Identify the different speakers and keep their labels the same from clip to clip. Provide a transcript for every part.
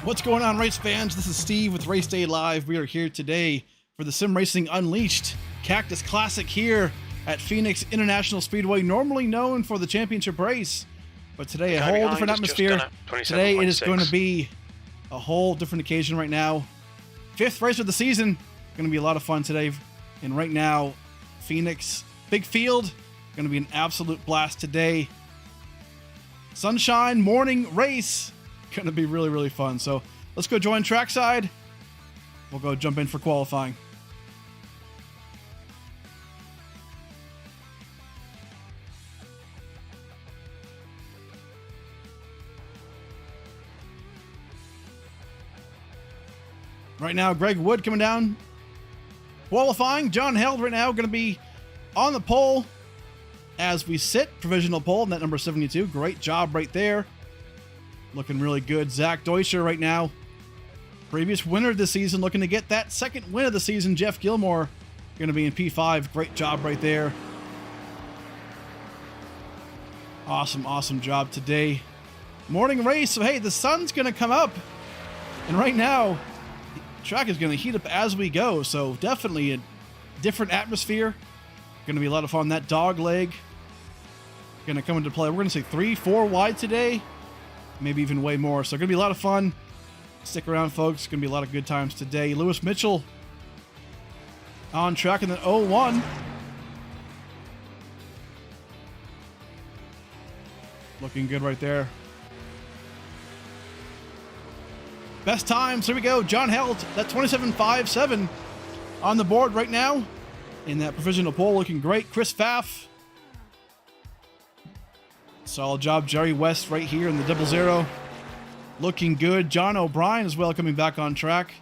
Speaker 1: What's going on, race fans? This is Steve with Race Day Live. We are here today for the Sim Racing Unleashed Cactus Classic here at Phoenix International Speedway, normally known for the championship race, but today a whole different atmosphere. Today it is going to be a whole different occasion right now. Fifth race of the season. Going to be a lot of fun today. And right now, Phoenix, big field, going to be an absolute blast today. Sunshine morning race. Going to be really, really fun. So let's go join trackside. We'll go jump in for qualifying. Right now, Greg Wood coming down. Qualifying, John Held right now going to be on the pole as we sit. Provisional pole in that number 72. Great job right there. Looking really good. Zach Deutscher right now. Previous winner of the season, looking to get that second win of the season. Jeff Gilmore going to be in P5. Great job right there. Awesome, awesome job today. Morning race. So, hey, the sun's going to come up. And right now, the track is going to heat up as we go. So, definitely a different atmosphere. Going to be a lot of fun. That dog leg going to come into play. We're going to say 3-4 wide today. Maybe even way more. So, going to be a lot of fun. Stick around, folks. It's going to be a lot of good times today. Lewis Mitchell on track in the 01. Looking good right there. Best times. Here we go. John Held, that 27.57 on the board right now. In that provisional pole, looking great. Chris Pfaff. Solid job. Jerry West right here in the 00. Looking good. John O'Brien as well coming back on track.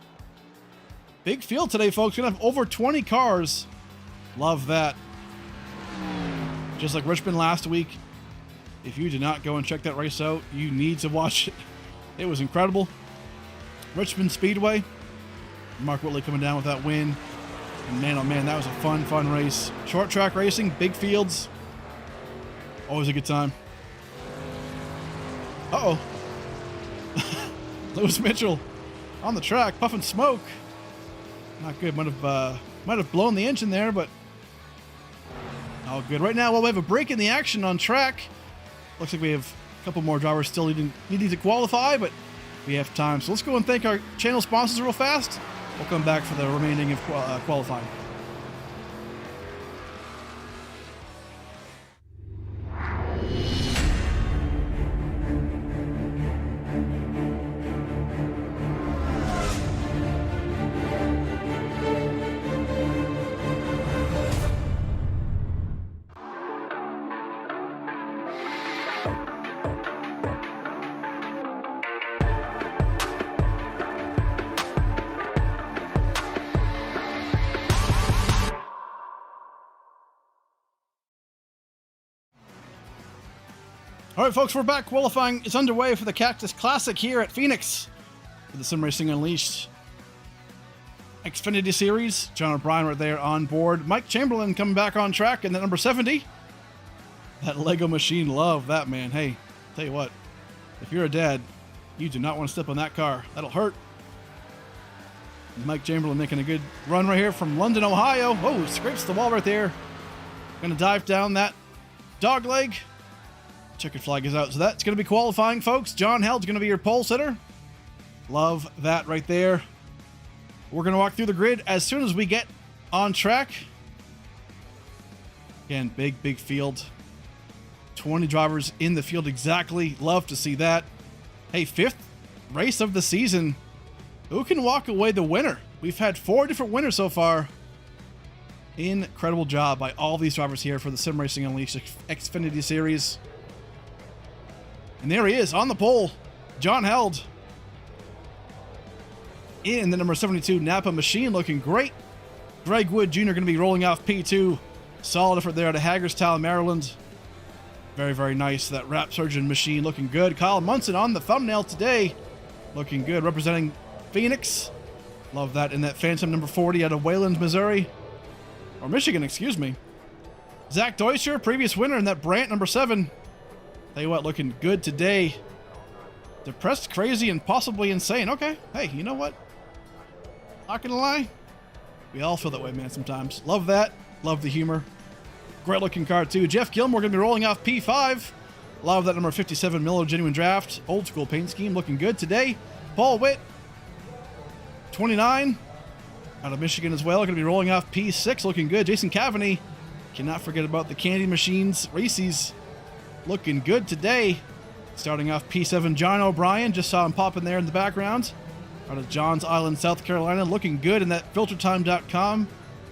Speaker 1: Big field today, folks. Gonna have over 20 cars. Love that. Just like Richmond last week. If you did not go and check that race out, you need to watch it. It was incredible. Richmond Speedway. Mark Whitley coming down with that win. And man, oh man, that was a fun race. Short track racing, big fields. Always a good time. Uh-oh. Lewis Mitchell on the track, puffing smoke. Not good. Might have blown the engine there, but all good. Right now, while we have a break in the action on track, looks like we have a couple more drivers still needing to qualify, but we have time. So let's go and thank our channel sponsors real fast. We'll come back for the remaining of qualifying. All right, folks, we're back. Qualifying is underway for the Cactus Classic here at Phoenix for the Sim Racing Unleashed Xfinity Series. John O'Brien right there on board. Mike Chamberlain coming back on track in that number 70. That Lego machine, love that, man. Hey, tell you what, if you're a dad, you do not want to step on that car. That'll hurt. Mike Chamberlain making a good run right here from London, Ohio. Oh, scrapes the wall right there. Gonna dive down that dog leg. Checkered flag is out. So that's going to be qualifying, folks. John Held's going to be your pole sitter. Love that right there. We're going to walk through the grid as soon as we get on track. Again, big field. 20 drivers in the field exactly. Love to see that. Hey, fifth race of the season. Who can walk away the winner? We've had 4 different winners so far. Incredible job by all these drivers here for the Sim Racing Unleashed Xfinity Series. And there he is on the pole. John Held in the number 72 Napa machine, looking great. Greg Wood Jr. going to be rolling off P2. Solid effort there out of Hagerstown, Maryland. Very, very nice. That Rap Surgeon machine looking good. Kyle Munson on the thumbnail today. Looking good, representing Phoenix. Love that. In that Phantom number 40 out of Wayland, Missouri. Or Michigan, excuse me. Zach Deutscher, previous winner in that Brant number 7. Tell you what, looking good today. Depressed, crazy, and possibly insane. Okay, hey, you know what? Not gonna lie. We all feel that way, man, sometimes. Love that. Love the humor. Great looking car, too. Jeff Gilmore gonna be rolling off P5. Love that number 57 Miller Genuine Draft. Old school paint scheme, looking good today. Paul Witt, 29. Out of Michigan as well, gonna be rolling off P6, looking good. Jason Cavaney, cannot forget about the Candy Machines. Reese's, looking good today. Starting off P7, John O'Brien. Just saw him popping there in the background. Out of Johns Island, South Carolina. Looking good in that FilterTime.com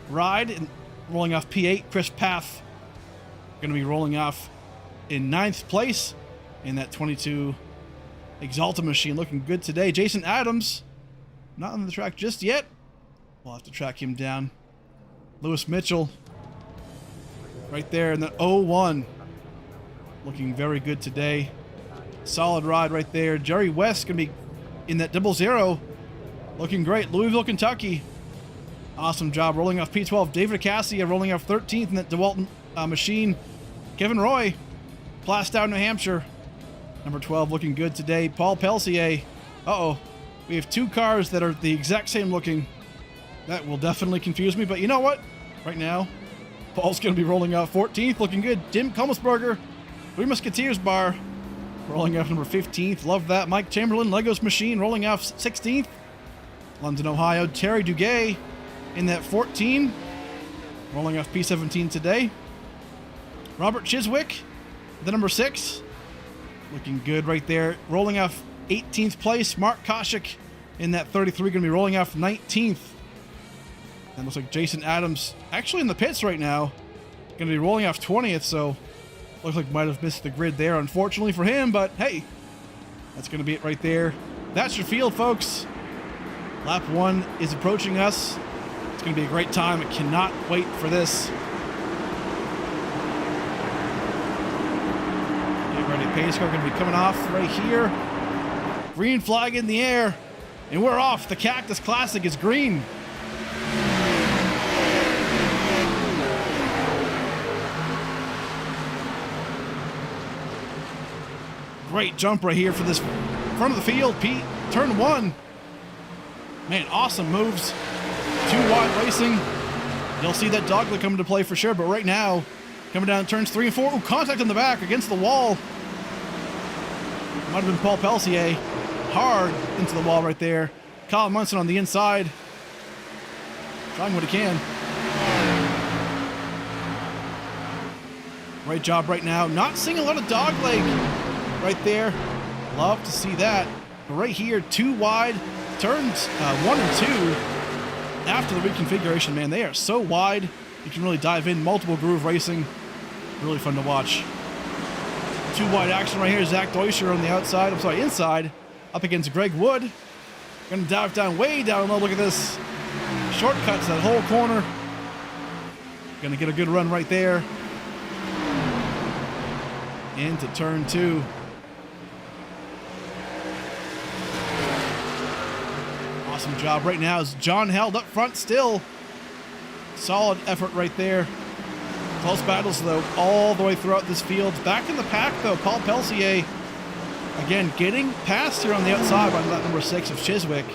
Speaker 1: ride. And rolling off P8, Chris Path. Going to be rolling off in 9th place in that 22 Exalta machine. Looking good today. Jason Adams, not on the track just yet. We'll have to track him down. Lewis Mitchell, right there in the 01. Looking very good today. Solid ride right there. Jerry West going to be in that 00. Looking great. Louisville, Kentucky. Awesome job rolling off P12. David Cassia rolling off 13th in that DeWalton machine. Kevin Roy, Plastow, New Hampshire. Number 12 looking good today. Paul Pelsier. Uh-oh. We have 2 cars that are the exact same looking. That will definitely confuse me, but you know what? Right now, Paul's going to be rolling off 14th. Looking good. Jim Comelsberger, Three Musketeers bar. Rolling off number 15th. Love that. Mike Chamberlain, Legos Machine, rolling off 16th. London, Ohio. Terry Duguay in that 14. Rolling off P17 today. Robert Chiswick, the number 6. Looking good right there. Rolling off 18th place. Mark Koshik in that 33. Going to be rolling off 19th. And looks like Jason Adams actually in the pits right now. Going to be rolling off 20th, so looks like might have missed the grid there, unfortunately for him, but hey, that's going to be it right there. That's your field, folks. Lap 1 is approaching us. It's going to be a great time. I cannot wait for this. Get ready. Pace car going to be coming off right here. Green flag in the air, and we're off. The Cactus Classic is green. Great jump right here for this front of the field. Pete, turn 1. Man, awesome moves. 2 wide racing. You'll see that dogleg come into play for sure, but right now, coming down turns 3 and 4. Ooh, contact in the back against the wall. Might have been Paul Pelsier. Hard into the wall right there. Kyle Munson on the inside. Trying what he can. Great job right now. Not seeing a lot of dogleg right there. Love to see that. But right here, 2 wide. Turns 1 and 2 after the reconfiguration, man. They are so wide. You can really dive in. Multiple groove racing. Really fun to watch. 2 wide action right here. Zach Deuscher on the outside. I'm sorry, inside. Up against Greg Wood. Gonna dive down, way down low. Look at this. Shortcuts that whole corner. Gonna get a good run right there. Into turn 2. Awesome job right now is John Held up front still. Solid effort right there. Close battles though all the way throughout this field. Back in the pack though, Paul Pelsier again getting past here on the outside by that number 6 of Chiswick.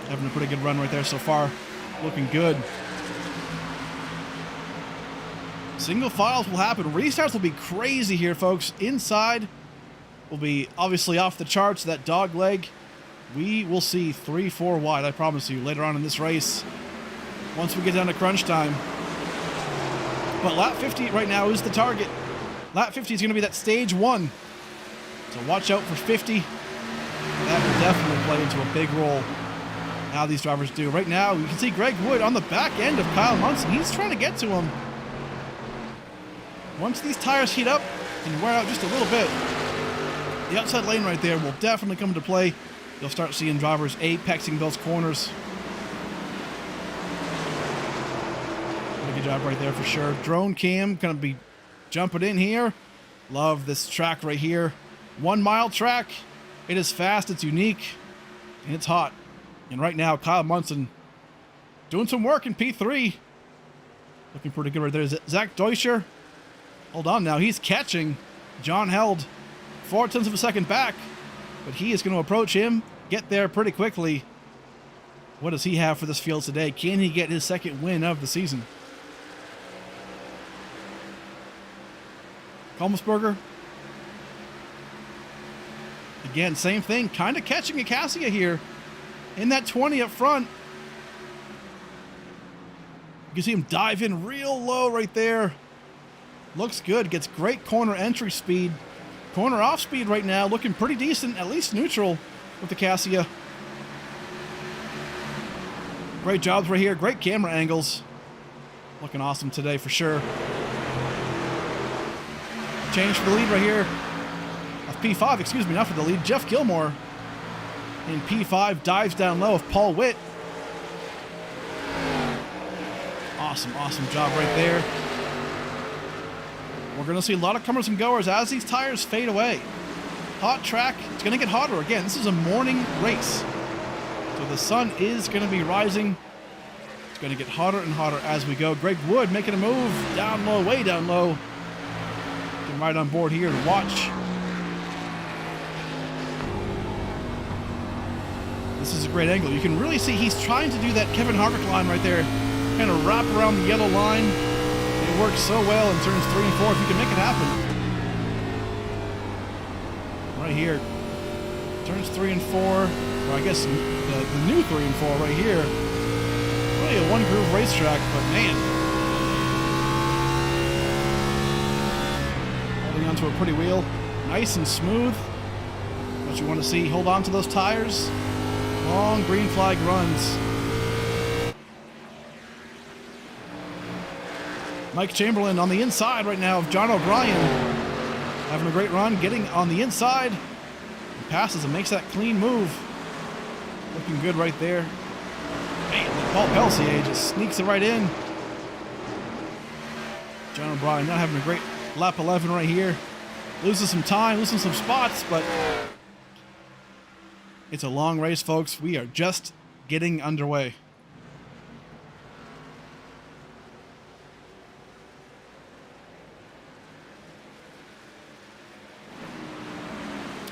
Speaker 1: Having a pretty good run right there so far. Looking good. Single files will happen. Restarts will be crazy here, folks. Inside will be obviously off the charts. That dog leg. We will see 3-4 wide, I promise you, later on in this race. Once we get down to crunch time. But lap 50 right now is the target. Lap 50 is going to be that stage 1. So watch out for 50. That will definitely play into a big role. How these drivers do. Right now, you can see Greg Wood on the back end of Kyle Munson. He's trying to get to him. Once these tires heat up and wear out just a little bit, the outside lane right there will definitely come into play. You'll start seeing drivers apexing those corners. Good job right there for sure. Drone cam gonna be jumping in here. Love this track right here. 1 mile track. It is fast, it's unique, and it's hot. And right now, Kyle Munson doing some work in P3. Looking pretty good right there. Zach Deuscher. Hold on now. He's catching John Held 0.4 of a second back. but he is going to approach him, get there pretty quickly. What does he have for this field today? Can he get his second win of the season? Kolmsberger. Again, same thing. Kind of catching a Cassia here in that 20 up front. You can see him dive in real low right there. Looks good. Gets great corner entry speed. Corner off speed right now. Looking pretty decent. At least neutral with the Cassia. Great jobs right here. Great camera angles. Looking awesome today for sure. Change for the lead right here. P5, excuse me, not for the lead. Jeff Gilmore in P5 dives down low of Paul Witt. Awesome, awesome job right there. We're going to see a lot of comers and goers as these tires fade away. Hot track. It's going to get hotter again. This is a morning race. So the sun is going to be rising. It's going to get hotter and hotter as we go. Greg Wood making a move down low, way down low. Getting right on board here to watch. This is a great angle. You can really see he's trying to do that Kevin Harvick line right there. Kind of wrap around the yellow line. It works so well in turns 3 and 4 if you can make it happen. Right here. Turns 3 and 4. Or I guess the new 3 and 4 right here. Really a one-groove racetrack, but man. Holding onto a pretty wheel. Nice and smooth. What you want to see, hold on to those tires. Long green flag runs. Mike Chamberlain on the inside right now of John O'Brien. Having a great run, getting on the inside. He passes and makes that clean move. Looking good right there. Man, Paul Pellissier just sneaks it right in. John O'Brien not having a great lap 11 right here. Loses some time, losing some spots, but it's a long race, folks. We are just getting underway.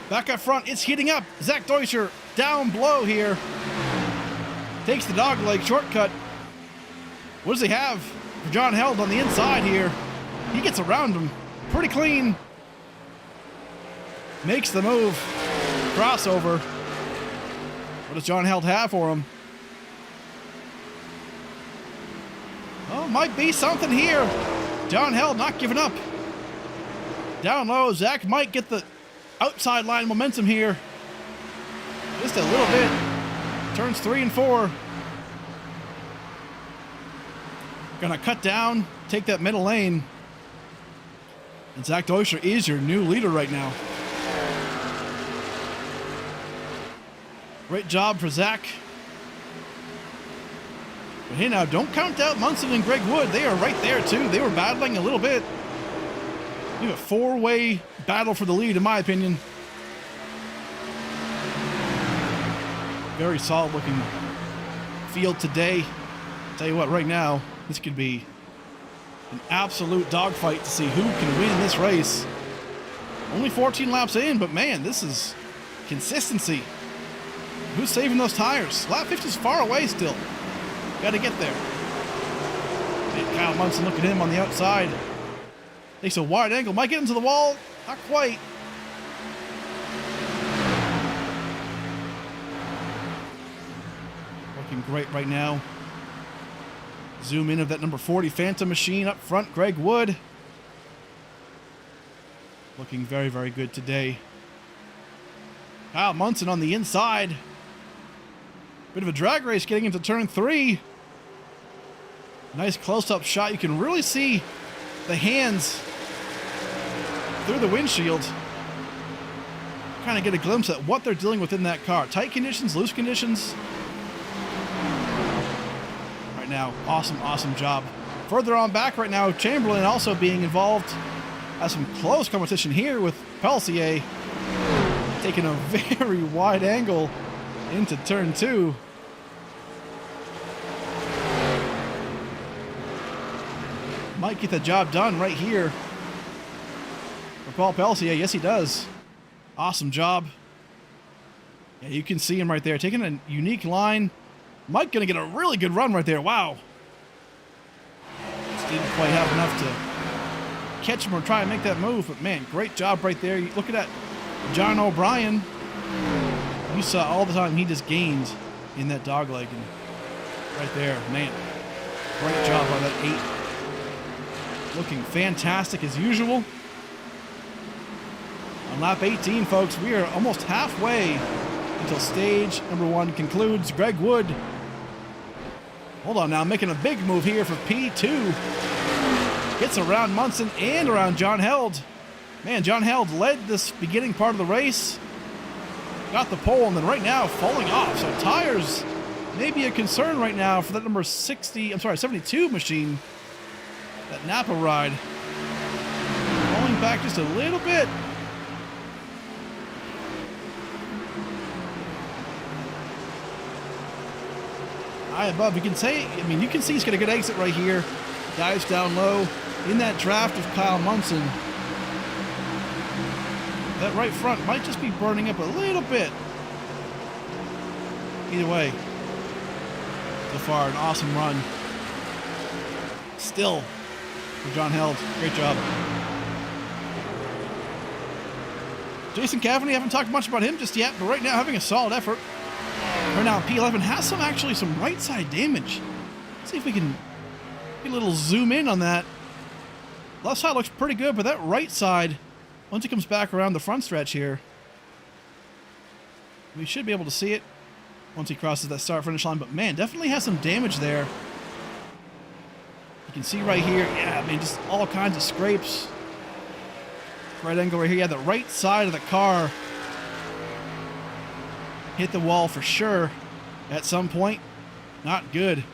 Speaker 1: Back up front, it's heating up. Zach Deutscher down below here. Takes the dog leg shortcut. What does he have for John Held on the inside here? He gets around him pretty clean. Makes the move. Crossover. What does John Held have for him? Oh, might be something here. John Held not giving up. Down low, Zach might get the outside line momentum here. Just a little bit. Turns 3 and 4. Gonna cut down, take that middle lane. And Zach Deutscher is your new leader right now. Great job for Zach. But hey now, don't count out Munson and Greg Wood. They are right there too. They were battling a little bit. We have a four-way battle for the lead, in my opinion. Very solid looking field today. Tell you what, right now, this could be an absolute dogfight to see who can win this race. Only 14 laps in, but man, this is consistency. Who's saving those tires? Lap 50 is far away still. Got to get there. And Kyle Munson, look at him on the outside. Takes a wide angle. Might get into the wall. Not quite. Looking great right now. Zoom in of that number 40 Phantom machine up front. Greg Wood. Looking very, very good today. Kyle Munson on the inside. Bit of a drag race getting into turn 3. Nice close-up shot. You can really see the hands through the windshield. Kind of get a glimpse at what they're dealing with in that car. Tight conditions, loose conditions. Right now, awesome, awesome job. Further on back right now, Chamberlain also being involved. Has some close competition here with Pellissier. Taking a very wide angle into turn 2. Might get the job done right here for Paul Pellissier. Yes, he does. Awesome job. Yeah, you can see him right there, taking a unique line. Mike gonna get a really good run right there. Wow. Just didn't quite have enough to catch him or try and make that move, but man, great job right there. You look at that, John O'Brien. You saw all the time he just gained in that dog leg, and right there, man, great job on that 8. Looking fantastic as usual. On lap 18, folks, we are almost halfway until stage number 1 concludes. Greg Wood, hold on now, making a big move here for P2. Gets around Munson and around John Held. Man, John Held led this beginning part of the race. Got the pole, and then right now falling off. So tires may be a concern right now for that number 72 machine. That Napa ride. Falling back just a little bit. High above, you can say, you can see he's got a good exit right here. Dives down low in that draft of Kyle Munson. That right front might just be burning up a little bit. Either way, so far, an awesome run. Still, for John Held, great job. Jason Cavany, haven't talked much about him just yet, but right now having a solid effort. Right now, P11 has some right side damage. Let's see if we can get a little zoom in on that. Left side looks pretty good, but that right side, once it comes back around the front stretch here, we should be able to see it once he crosses that start-finish line. But man, definitely has some damage there. You can see right here, yeah, man, just all kinds of scrapes. Right angle right here, yeah, the right side of the car hit the wall for sure at some point. Not good.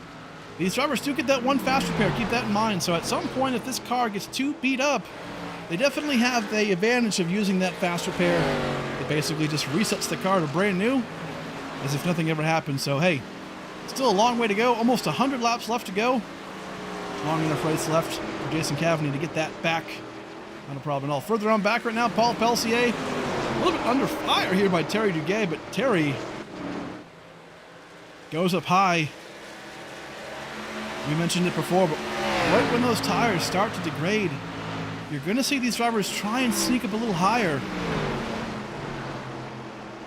Speaker 1: These drivers do get that one fast repair, keep that in mind. So at some point, if this car gets too beat up, they definitely have the advantage of using that fast repair. It basically just resets the car to brand new, as if nothing ever happened. So hey, still a long way to go. Almost 100 laps left to go. Long enough race left for Jason Cavany to get that back. Not a problem at all. Further on back right now, Paul Pelsier. A little bit under fire here by Terry Duguay, but Terry goes up high. We mentioned it before, but right when those tires start to degrade, you're going to see these drivers try and sneak up a little higher.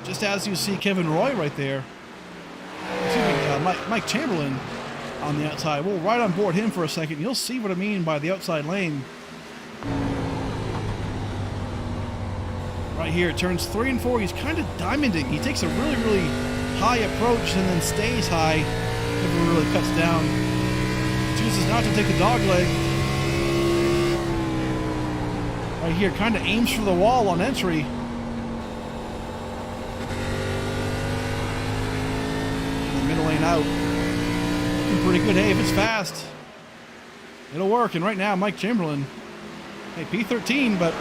Speaker 1: Just as you see Kevin Roy right there. Excuse me, Mike Chamberlain on the outside. We'll right on board him for a second. You'll see what I mean by the outside lane. Right here, turns 3 and 4, he's kind of diamonding. He takes a really, really high approach and then stays high. Never really cuts down. Chooses not to take the dog leg. Right here, kind of aims for the wall on entry. And the middle lane out. Looking pretty good. Hey, if it's fast, it'll work. And right now, Mike Chamberlain, hey, P13, but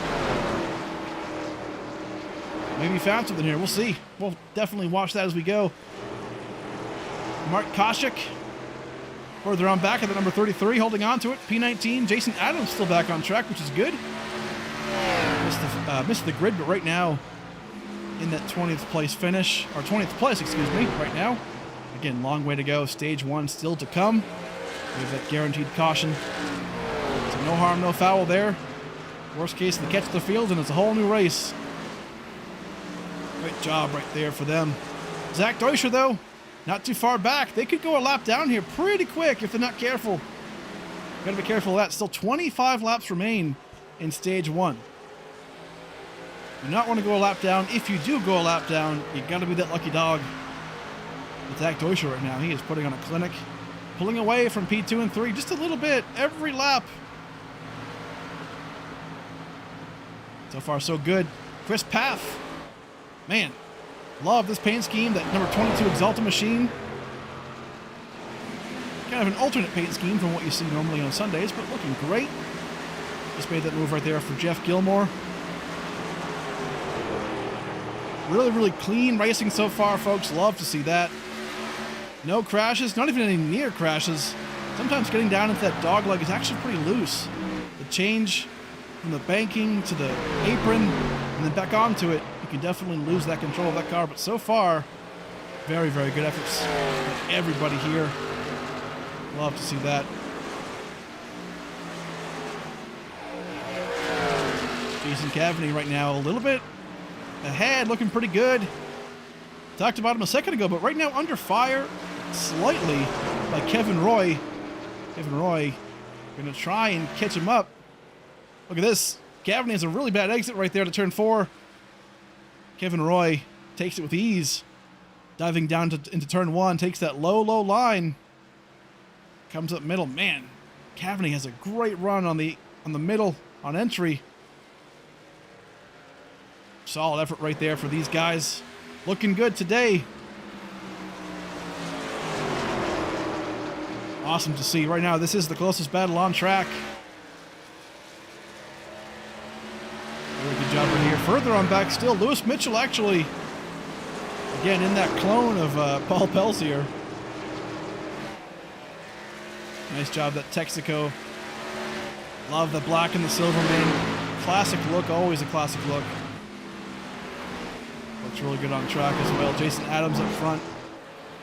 Speaker 1: maybe found something here. We'll see. We'll definitely watch that as we go. Mark Koshik, further on back at the number 33, holding on to it. P19, Jason Adams still back on track, which is good. Missed the grid, but right now in that 20th place finish, or 20th place, excuse me, right now. Again, long way to go. Stage 1 still to come. We have that guaranteed caution. So no harm, no foul there. Worst case, they catch the field, and it's a whole new race. Great job right there for them. Zach Deutscher, though, not too far back. They could go a lap down here pretty quick if they're not careful. Gotta be careful of that. Still 25 laps remain in stage 1. You do not want to go a lap down. If you do go a lap down, you gotta be that lucky dog. It's Zach Deutscher right now. He is putting on a clinic. Pulling away from P2 and 3 just a little bit every lap. So far, so good. Chris Paff. Man, love this paint scheme, that number 22 Exalta machine. Kind of an alternate paint scheme from what you see normally on Sundays, but looking great. Just made that move right there for Jeff Gilmore. Really, really clean racing so far, folks. Love to see that. No crashes, not even any near crashes. Sometimes getting down into that dog leg is actually pretty loose. The change from the banking to the apron and then back onto it, you can definitely lose that control of that car. But so far, very, very good efforts by everybody here. Love to see that. Jason Cavney right now a little bit ahead, looking pretty good. Talked about him a second ago, but right now under fire slightly by Kevin Roy. Kevin Roy going to try and catch him up. Look at this. Cavney has a really bad exit right there to turn 4. Kevin Roy takes it with ease. Diving down into turn 1, takes that low line. Comes up middle. Man, Cavney has a great run on the middle on entry. Solid effort right there for these guys. Looking good today. Awesome to see. Right now, this is the closest battle on track. Very good job right here. Further on back still, Lewis Mitchell actually, again, in that clone of Paul Pelsier. Nice job, that Texaco. Love the black and the silver, man. Classic look, always a classic look. Looks really good on track as well. Jason Adams up front,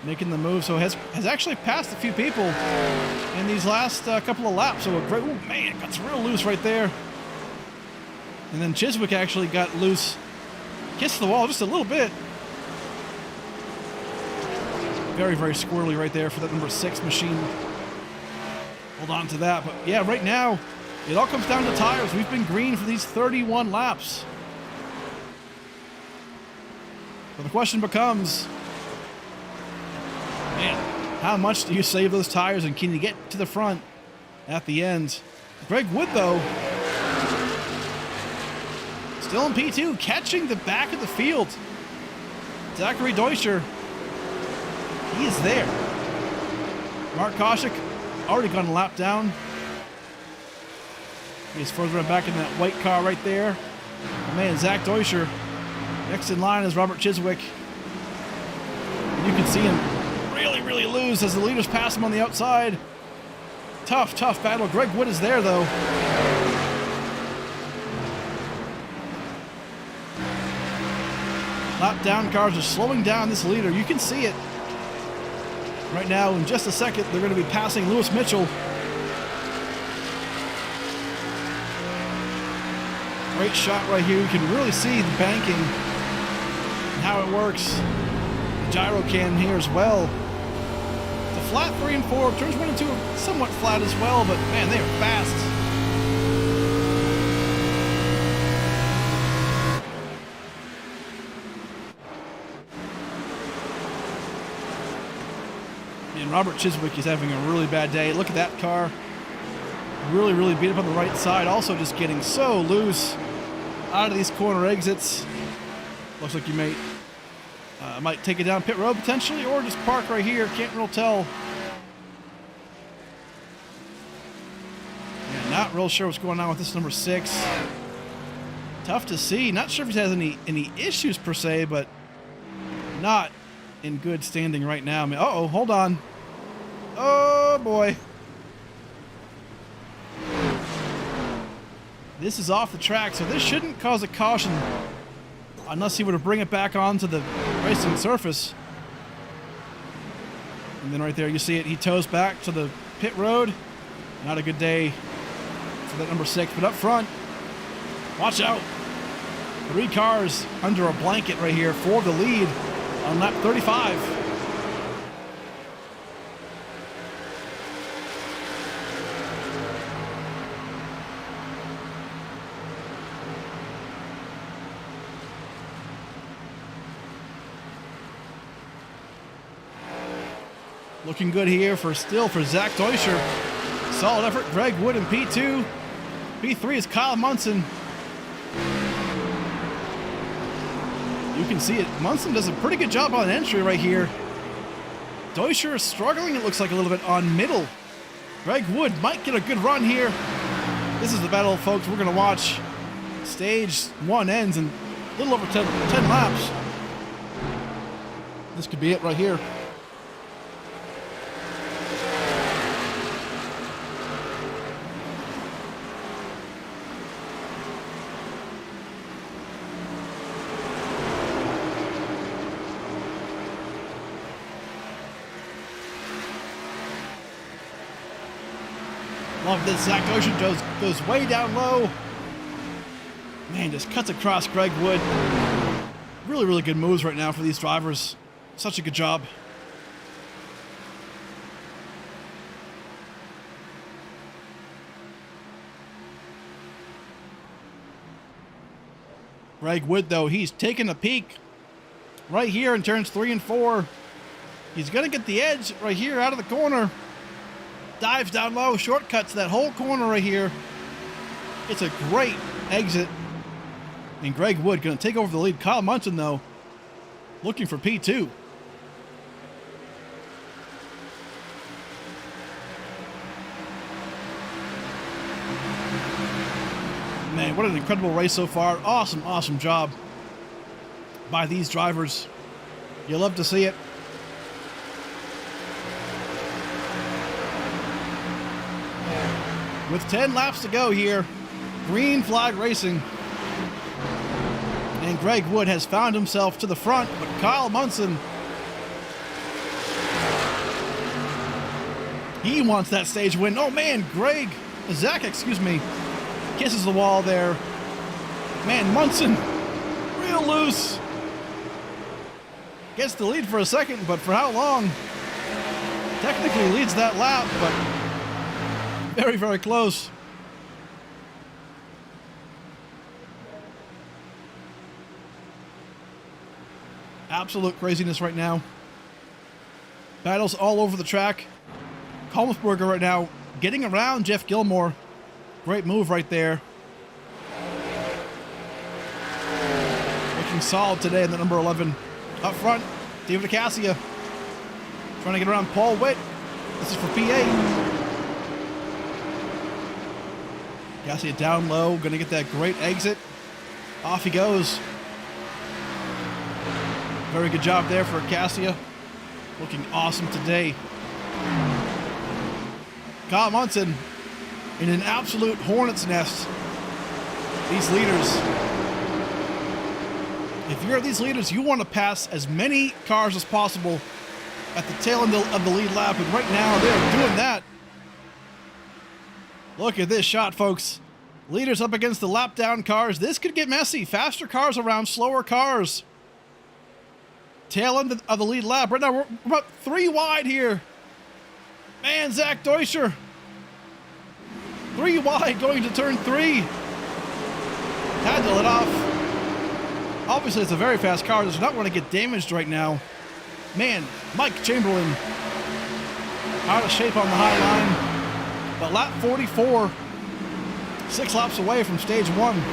Speaker 1: making the move. So has actually passed a few people in these last couple of laps. So a great, oh man, got real loose right there. And then Chiswick actually got loose. Kissed the wall just a little bit. Very, very squirrely right there for that number 6 machine. Hold on to that. But yeah, right now, it all comes down to tires. We've been green for these 31 laps. But the question becomes, man, how much do you save those tires and can you get to the front at the end? Greg Wood, though, still in P2, catching the back of the field. Zachary Deutscher, he is there. Mark Koshik already gone a lap down. He's further back in that white car right there. Oh, man, Zach Deutscher. Next in line is Robert Chiswick. And you can see him really, really lose as the leaders pass him on the outside. Tough, tough battle. Greg Wood is there, though. Lap down cars are slowing down this leader. You can see it. Right now, in just a second, they're going to be passing Lewis Mitchell. Great shot right here. You can really see the banking and how it works. The gyro can here as well. The flat 3 and 4. Turns 1 and 2 are somewhat flat as well, but man, they are fast. And Robert Chiswick is having a really bad day. Look at that car. Really, really beat up on the right side. Also just getting so loose out of these corner exits. Looks like you might take it down pit road potentially, or just park right here. Can't real tell. Yeah, not real sure what's going on with this number 6. Tough to see. Not sure if he has any issues per se, but not in good standing right now. I mean, uh-oh, hold on. Oh boy. This is off the track, so this shouldn't cause a caution unless he were to bring it back onto the racing surface. And then right there, you see it. He tows back to the pit road. Not a good day for that number 6. But up front, watch out. 3 cars under a blanket right here for the lead on lap 35. Looking good here for Zach Deutscher. Solid effort. Greg Wood in P2. P3 is Kyle Munson. You can see it. Munson does a pretty good job on entry right here. Deutscher is struggling, it looks like, a little bit on middle. Greg Wood might get a good run here. This is the battle, folks, we're going to watch. Stage 1 ends in a little over 10 laps. This could be it right here. Love this. Zach Ocean goes way down low. Man, just cuts across Greg Wood. Really, really good moves right now for these drivers. Such a good job. Greg Wood, though, he's taking a peek right here in turns 3 and 4. He's going to get the edge right here out of the corner. Dives down low, shortcuts that whole corner right here. It's a great exit. And Greg Wood going to take over the lead. Kyle Munson, though, looking for P2. Man, what an incredible race so far. Awesome, awesome job by these drivers. You love to see it. With 10 laps to go here, green flag racing. And Greg Wood has found himself to the front, but Kyle Munson, he wants that stage win. Oh man, Zach, excuse me, kisses the wall there. Man, Munson, real loose. Gets the lead for a second, but for how long? Technically leads that lap, but very, very close. Absolute craziness right now. Battles all over the track. Kolmsberger right now getting around Jeff Gilmore. Great move right there. Looking solid today in the number 11. Up front, David Acacia trying to get around Paul Witt. This is for PA. Acacia down low, gonna get that great exit. Off he goes. Very good job there for Acacia. Looking awesome today. Kyle Munson in an absolute hornet's nest. These leaders. If you're these leaders, you want to pass as many cars as possible at the tail end of the lead lap. And right now, they're doing that. Look at this shot, folks. Leaders up against the lap down cars. This could get messy. Faster cars around slower cars. Tail end of the lead lap. Right now, we're about 3 wide here. Man, Zach Deutscher. 3 wide going to turn 3. Had to let off. Obviously, it's a very fast car. Does not want to get damaged right now. Man, Mike Chamberlain out of shape on the high line. But lap 44, 6 laps away from stage 1.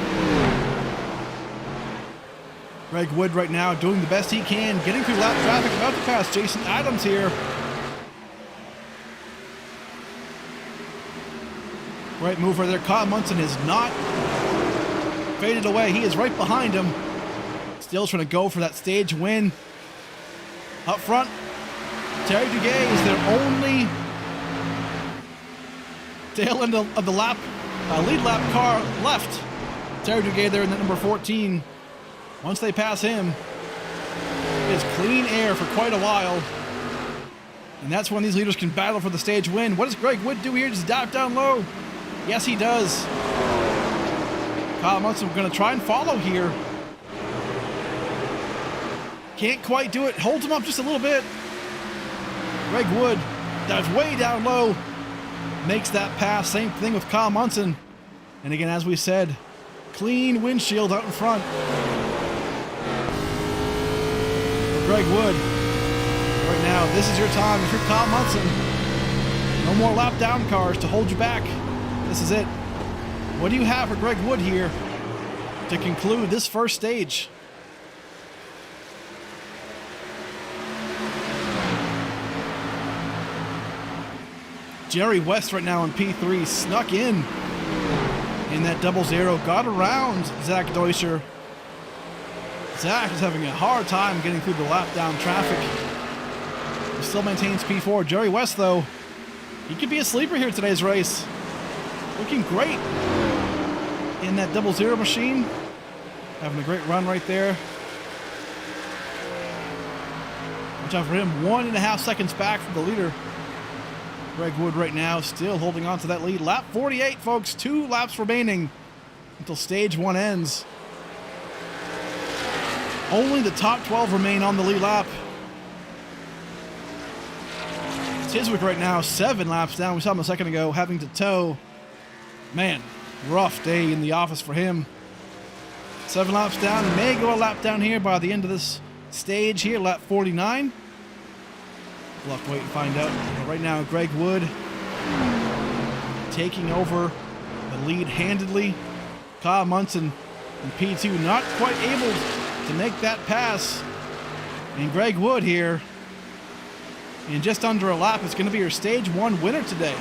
Speaker 1: Greg Wood right now doing the best he can, getting through lap traffic, about to pass Jason Adams here. Great move right there. Kyle Munson is not faded away. He is right behind him. Still trying to go for that stage win. Up front, Terry Duguay is their only tail end of the lap, lead lap car left. Terry Duguay there in that number 14. Once they pass him, it's clean air for quite a while. And that's when these leaders can battle for the stage win. What does Greg Wood do here? Just dive down low. Yes, he does. Kyle Munson going to try and follow here. Can't quite do it. Holds him up just a little bit. Greg Wood dives way down low. Makes that pass. Same thing with Kyle Munson. And again, as we said, clean windshield out in front. Greg Wood, right now, this is your time. If you're Kyle Munson, no more lap down cars to hold you back. This is it. What do you have for Greg Wood here to conclude this first stage? Jerry West right now in P3 snuck in that 0-0, got around Zach Deutscher. Zach is having a hard time getting through the lap down traffic. He still maintains P4. Jerry West, though, he could be a sleeper here today's race. Looking great in that 0-0 machine. Having a great run right there. Watch out for him. 1.5 seconds back from the leader. Greg Wood right now still holding on to that lead. Lap 48, folks. 2 laps remaining until stage 1 ends. Only the top 12 remain on the lead lap. Tiswick right now 7 laps down. We saw him a second ago having to tow. Man, rough day in the office for him. 7 laps down. May go a lap down here by the end of this stage here, lap 49. We'll have to wait and find out. But right now, Greg Wood taking over the lead handedly. Kyle Munson in P2 not quite able to make that pass. And Greg Wood here, in just under a lap, is going to be your stage 1 winner today.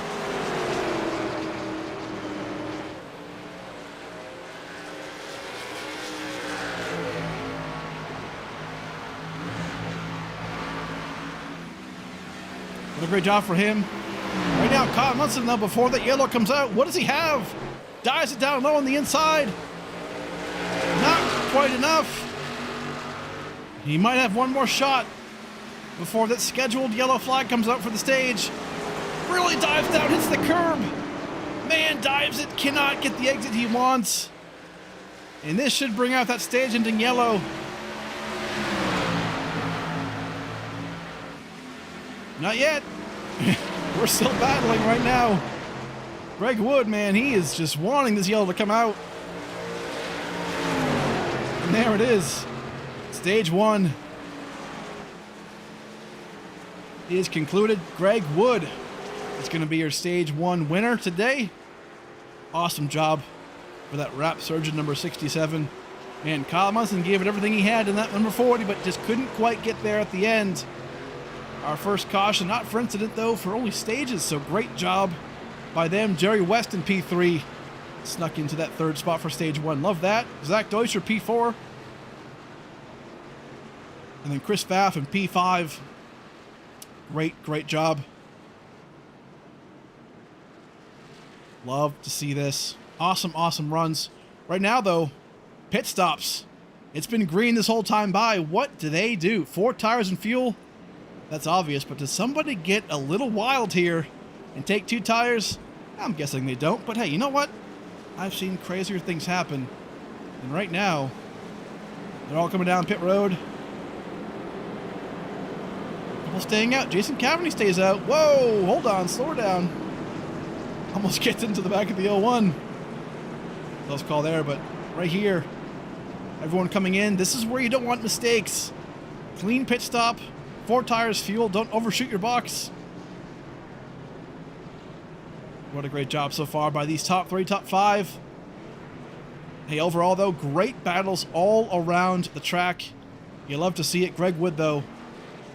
Speaker 1: What a great job for him. Right now, Kyle Munson, though, before that yellow comes out, what does he have? Dives it down low on the inside. Not quite enough. He might have one more shot before that scheduled yellow flag comes out for the stage. Really dives down, hits the curb. Man, dives it, cannot get the exit he wants. And this should bring out that stage-ending yellow. Not yet. We're still battling right now. Greg Wood, man, he is just wanting this yellow to come out. And there it is. Stage 1 is concluded. Greg Wood is going to be your stage 1 winner today. Awesome job for that wrap surgeon number 67. Man, Kyle Munson gave it everything he had in that number 40, but just couldn't quite get there at the end. Our first caution, not for incident though, for only stages, so great job by them. Jerry West in P3 snuck into that 3rd spot for stage 1. Love that. Zach Deutscher P4. And then Chris Pfaff in P5. Great job. Love to see this. Awesome runs. Right now though, pit stops. It's been green this whole time by. What do they do? 4 tires and fuel? That's obvious, but does somebody get a little wild here and take 2 tires? I'm guessing they don't, but hey, you know what? I've seen crazier things happen. And right now, they're all coming down pit road. Couple staying out. Jason Cavaney stays out. Whoa, hold on, slow her down. Almost gets into the back of the 01. Close call there, but right here, everyone coming in, this is where you don't want mistakes. Clean pit stop. 4 tires, fuel, don't overshoot your box. What a great job so far by these top 3, top 5. Hey, overall though, great battles all around the track. You love to see it. Greg Wood though,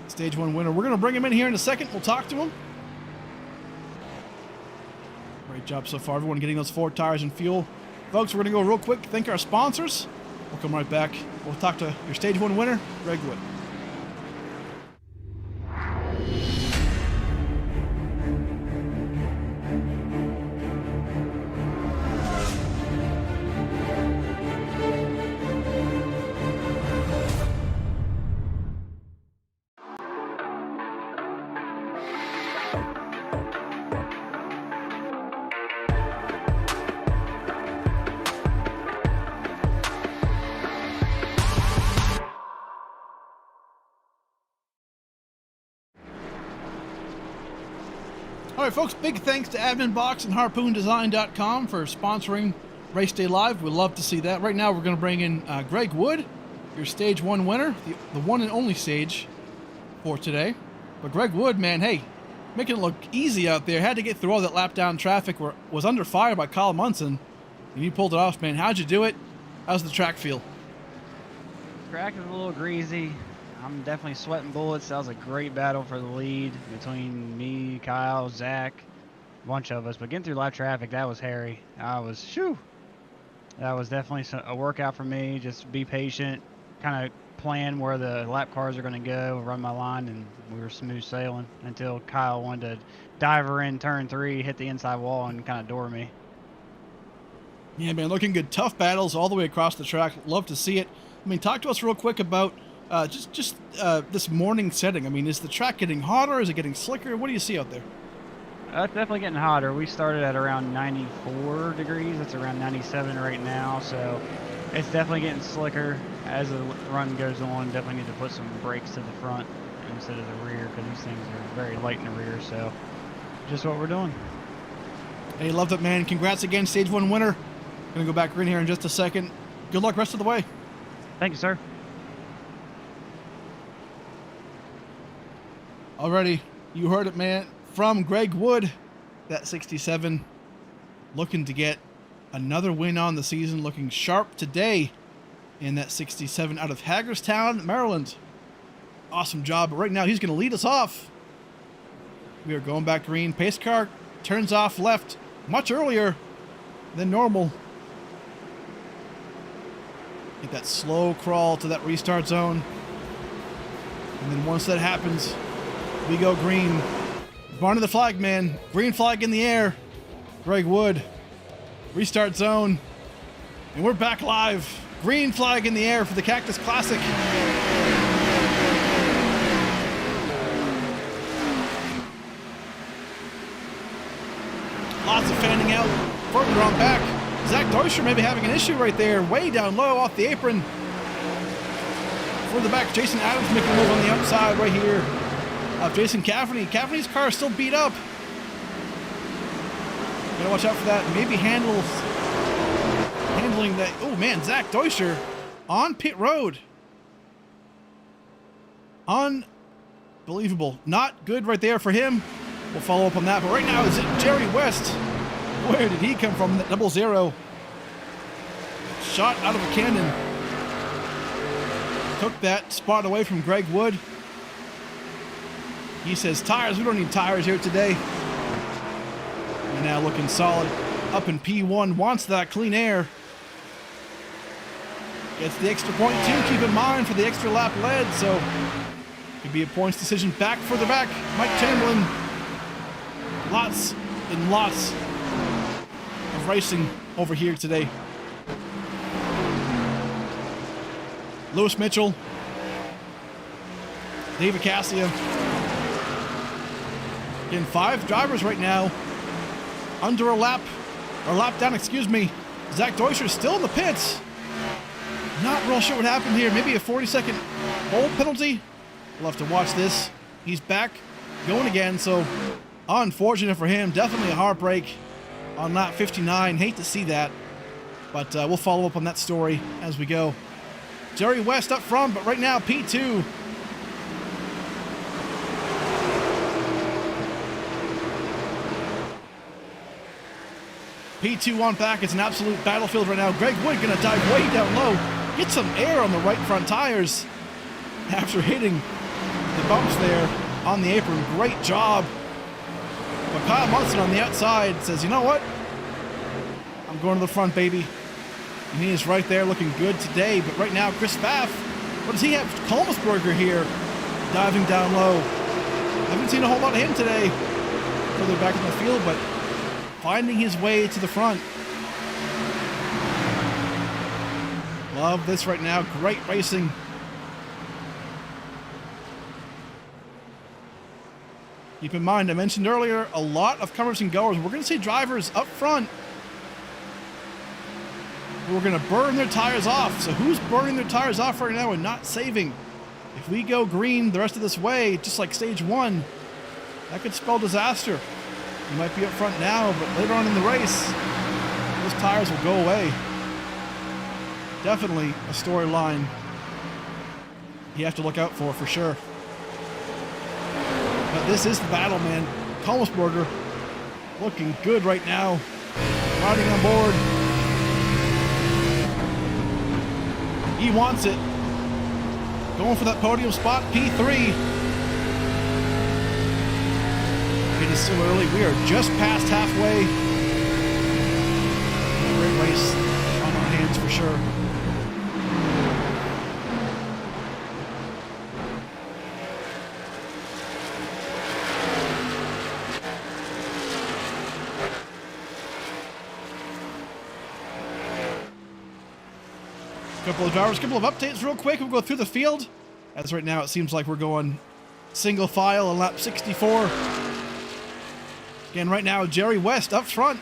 Speaker 1: stage 1 winner. We're going to bring him in here in a second. We'll talk to him. Great job so far, everyone getting those 4 tires and fuel. Folks, we're going to go real quick, thank our sponsors. We'll come right back. We'll talk to your stage 1 winner, Greg Wood. All right, folks, big thanks to AdminBox and HarpoonDesign.com for sponsoring Race Day Live. We'd love to see that. Right now, we're going to bring in Greg Wood, your stage 1 winner, the one and only stage for today. But Greg Wood, man, hey, making it look easy out there. Had to get through all that lap down traffic where was under fire by Kyle Munson. And you pulled it off, man. How'd you do it? How's the track feel?
Speaker 2: Track is a little greasy. I'm definitely sweating bullets. That was a great battle for the lead between me, Kyle, Zach, a bunch of us. But getting through lap traffic, that was hairy. That was definitely a workout for me. Just be patient, kind of plan where the lap cars are going to go, run my line, and we were smooth sailing until Kyle wanted to dive her in turn 3, hit the inside wall, and kind of door me.
Speaker 1: Yeah, man, looking good. Tough battles all the way across the track. Love to see it. I mean, talk to us real quick about this morning setting. I mean, is the track getting hotter? Is it getting slicker? What do you see out there?
Speaker 2: It's definitely getting hotter. We started at around 94 degrees. It's around 97 right now, so it's definitely getting slicker as the run goes on. Definitely need to put some brakes to the front instead of the rear because these things are very light in the rear, so just what we're doing.
Speaker 1: Hey, loved it, man. Congrats again, Stage 1 winner. Gonna go back green here in just a second. Good luck rest of the way.
Speaker 2: Thank you, sir.
Speaker 1: Alrighty, you heard it, man. From Greg Wood, that 67. Looking to get another win on the season. Looking sharp today in that 67 out of Hagerstown, Maryland. Awesome job. But right now, he's going to lead us off. We are going back green. Pace car turns off left much earlier than normal. Get that slow crawl to that restart zone. And then once that happens, we go green. Barney the flag man. Green flag in the air. Greg Wood. Restart zone. And we're back live. Green flag in the air for the Cactus Classic. Lots of fanning out. Further on back. Zach Deuscher maybe having an issue right there. Way down low off the apron. Further back, Jason Adams making a move on the outside right here. Jason Cafferty. Cafferty's car is still beat up. Gotta watch out for that. Maybe handling that. Oh man, Zach Deuscher on pit road. Unbelievable. Not good right there for him. We'll follow up on that. But right now, is it Jerry West? Where did he come from? That 00. Shot out of a cannon. Took that spot away from Greg Wood. He says, tires, we don't need tires here today. And now looking solid. Up in P1, wants that clean air. Gets the extra point too, keep in mind for the extra lap led, so could be a points decision back further back. Mike Chamberlain. Lots and lots of racing over here today. Lewis Mitchell. David Cassia. Again, 5 drivers right now. Under a lap, or lap down, excuse me. Zach Deuscher still in the pits. Not real sure what happened here. Maybe a 40-second hold penalty. We'll have to watch this. He's back going again, so unfortunate for him. Definitely a heartbreak on lap 59. Hate to see that, but we'll follow up on that story as we go. Jerry West up front, but right now P2. P2 on back. It's an absolute battlefield right now. Greg Wood gonna dive way down low. Get some air on the right front tires after hitting the bumps there on the apron. Great job. But Kyle Munson on the outside says, you know what? I'm going to the front, baby. And he is right there looking good today. But right now, Chris Pfaff, what does he have? Kolmsberger here, diving down low. Haven't seen a whole lot of him today. Further back in the field, but finding his way to the front. Love this right now. Great racing. Keep in mind, I mentioned earlier, a lot of comers and goers. We're going to see drivers up front who are going to burn their tires off. So who's burning their tires off right now and not saving? If we go green the rest of this way, just like stage 1, that could spell disaster. You might be up front now, but later on in the race, those tires will go away. Definitely a storyline you have to look out for sure. But this is the battle, man. Kolmsberger looking good right now. Riding on board. He wants it. Going for that podium spot, P3. It is still early. We are just past halfway. Great race on our hands for sure. Couple of drivers, couple of updates real quick. We'll go through the field. As right now it seems like we're going single file on lap 64. Again, right now, Jerry West up front.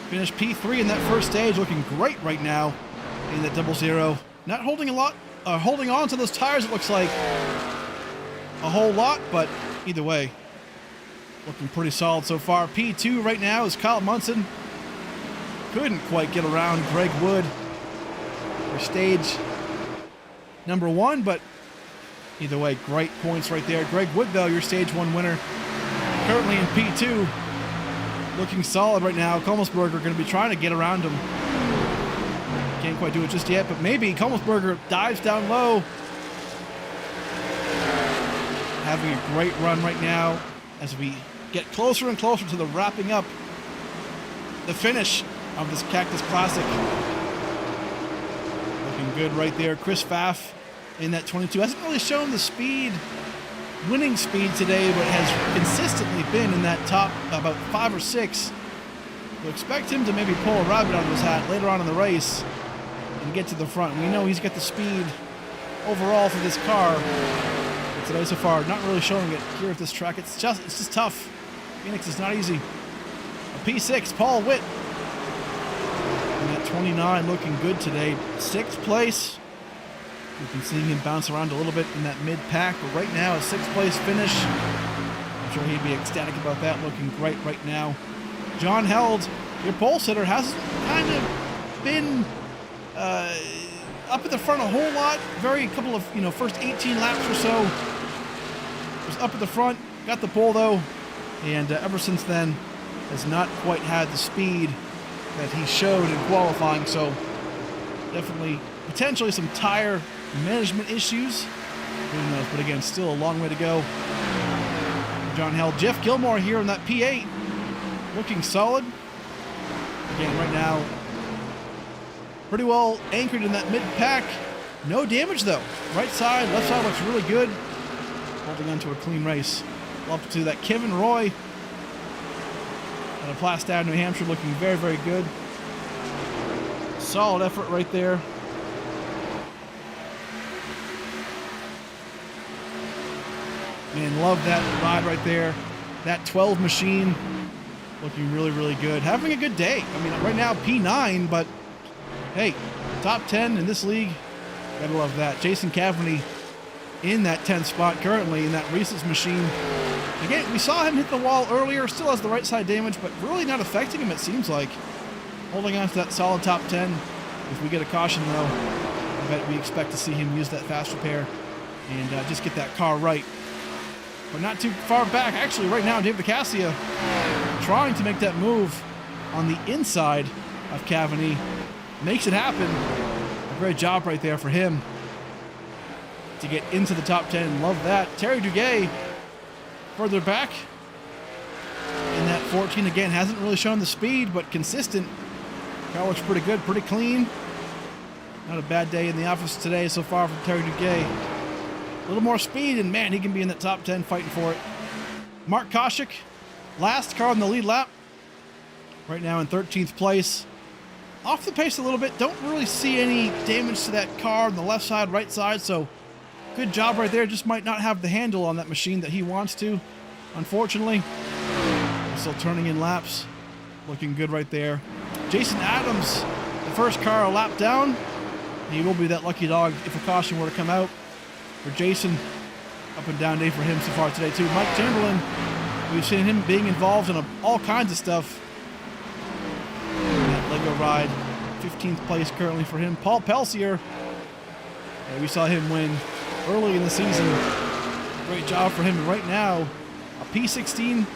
Speaker 1: Finished P3 in that first stage, looking great right now in that 00. Not holding holding on to those tires, it looks like a whole lot, but either way, looking pretty solid so far. P2 right now is Kyle Munson. Couldn't quite get around Greg Wood for stage number 1, but either way, great points right there. Greg Wood, though, your stage 1 winner, currently in P2, looking solid right now. Kommelsberger going to be trying to get around him. Can't quite do it just yet, but maybe Kommelsberger dives down low. Having a great run right now as we get closer and closer to the wrapping up the finish of this Cactus Classic. Looking good right there. Chris Pfaff in that 22. Hasn't really shown the speed, winning speed today, but has consistently been in that top about 5 or 6. So expect him to maybe pull a rabbit out of his hat later on in the race and get to the front. We know he's got the speed overall for this car. But today so far, not really showing it here at this track. It's just tough. Phoenix is not easy. A P6, Paul Witt. And that 29 looking good today. 6th place. We've been seeing him bounce around a little bit in that mid-pack, but right now a 6th place finish. I'm sure he'd be ecstatic about that. Looking great right now. John Held, your pole sitter, hasn't kind of been up at the front a whole lot. Very couple of, first 18 laps or so was up at the front, got the pole though, and ever since then has not quite had the speed that he showed in qualifying. So definitely potentially some tire management issues. Who knows? But again, still a long way to go. John Held. Jeff Gilmore here in that P8, looking solid. Again, right now, pretty well anchored in that mid-pack. No damage though. Right side, left side looks really good. Holding on to a clean race. Up to that Kevin Roy out of Plastow, New Hampshire, looking very, very good. Solid effort right there. Man, love that ride right there. That 12 machine looking really, really good. Having a good day. I mean, right now P9, but hey, top 10 in this league. Gotta love that. Jason Cavney in that 10th spot currently in that Reese's machine. Again, we saw him hit the wall earlier. Still has the right side damage, but really not affecting him, it seems like. Holding on to that solid top 10. If we get a caution, though, I bet we expect to see him use that fast repair and just get that car right. But not too far back. Actually, right now, David Cassia trying to make that move on the inside of Cavani. Makes it happen. A great job right there for him to get into the top 10. Love that. Terry Duguay further back in that 14. Again, hasn't really shown the speed, but consistent. Car looks pretty good, pretty clean. Not a bad day in the office today so far from Terry Duguay. A little more speed, and man, he can be in the top 10 fighting for it. Mark Koshik, last car on the lead lap. Right now in 13th place. Off the pace a little bit. Don't really see any damage to that car on the left side, right side, so good job right there. Just might not have the handle on that machine that he wants to, unfortunately. Still turning in laps. Looking good right there. Jason Adams, the first car a lap down. He will be that lucky dog if a caution were to come out. For Jason, up and down day for him so far today too. Mike Chamberlain, we've seen him being involved in all kinds of stuff. That Lego ride, 15th place currently for him. Paul Pelsier, we saw him win early in the season. Great job for him. And right now, a P16,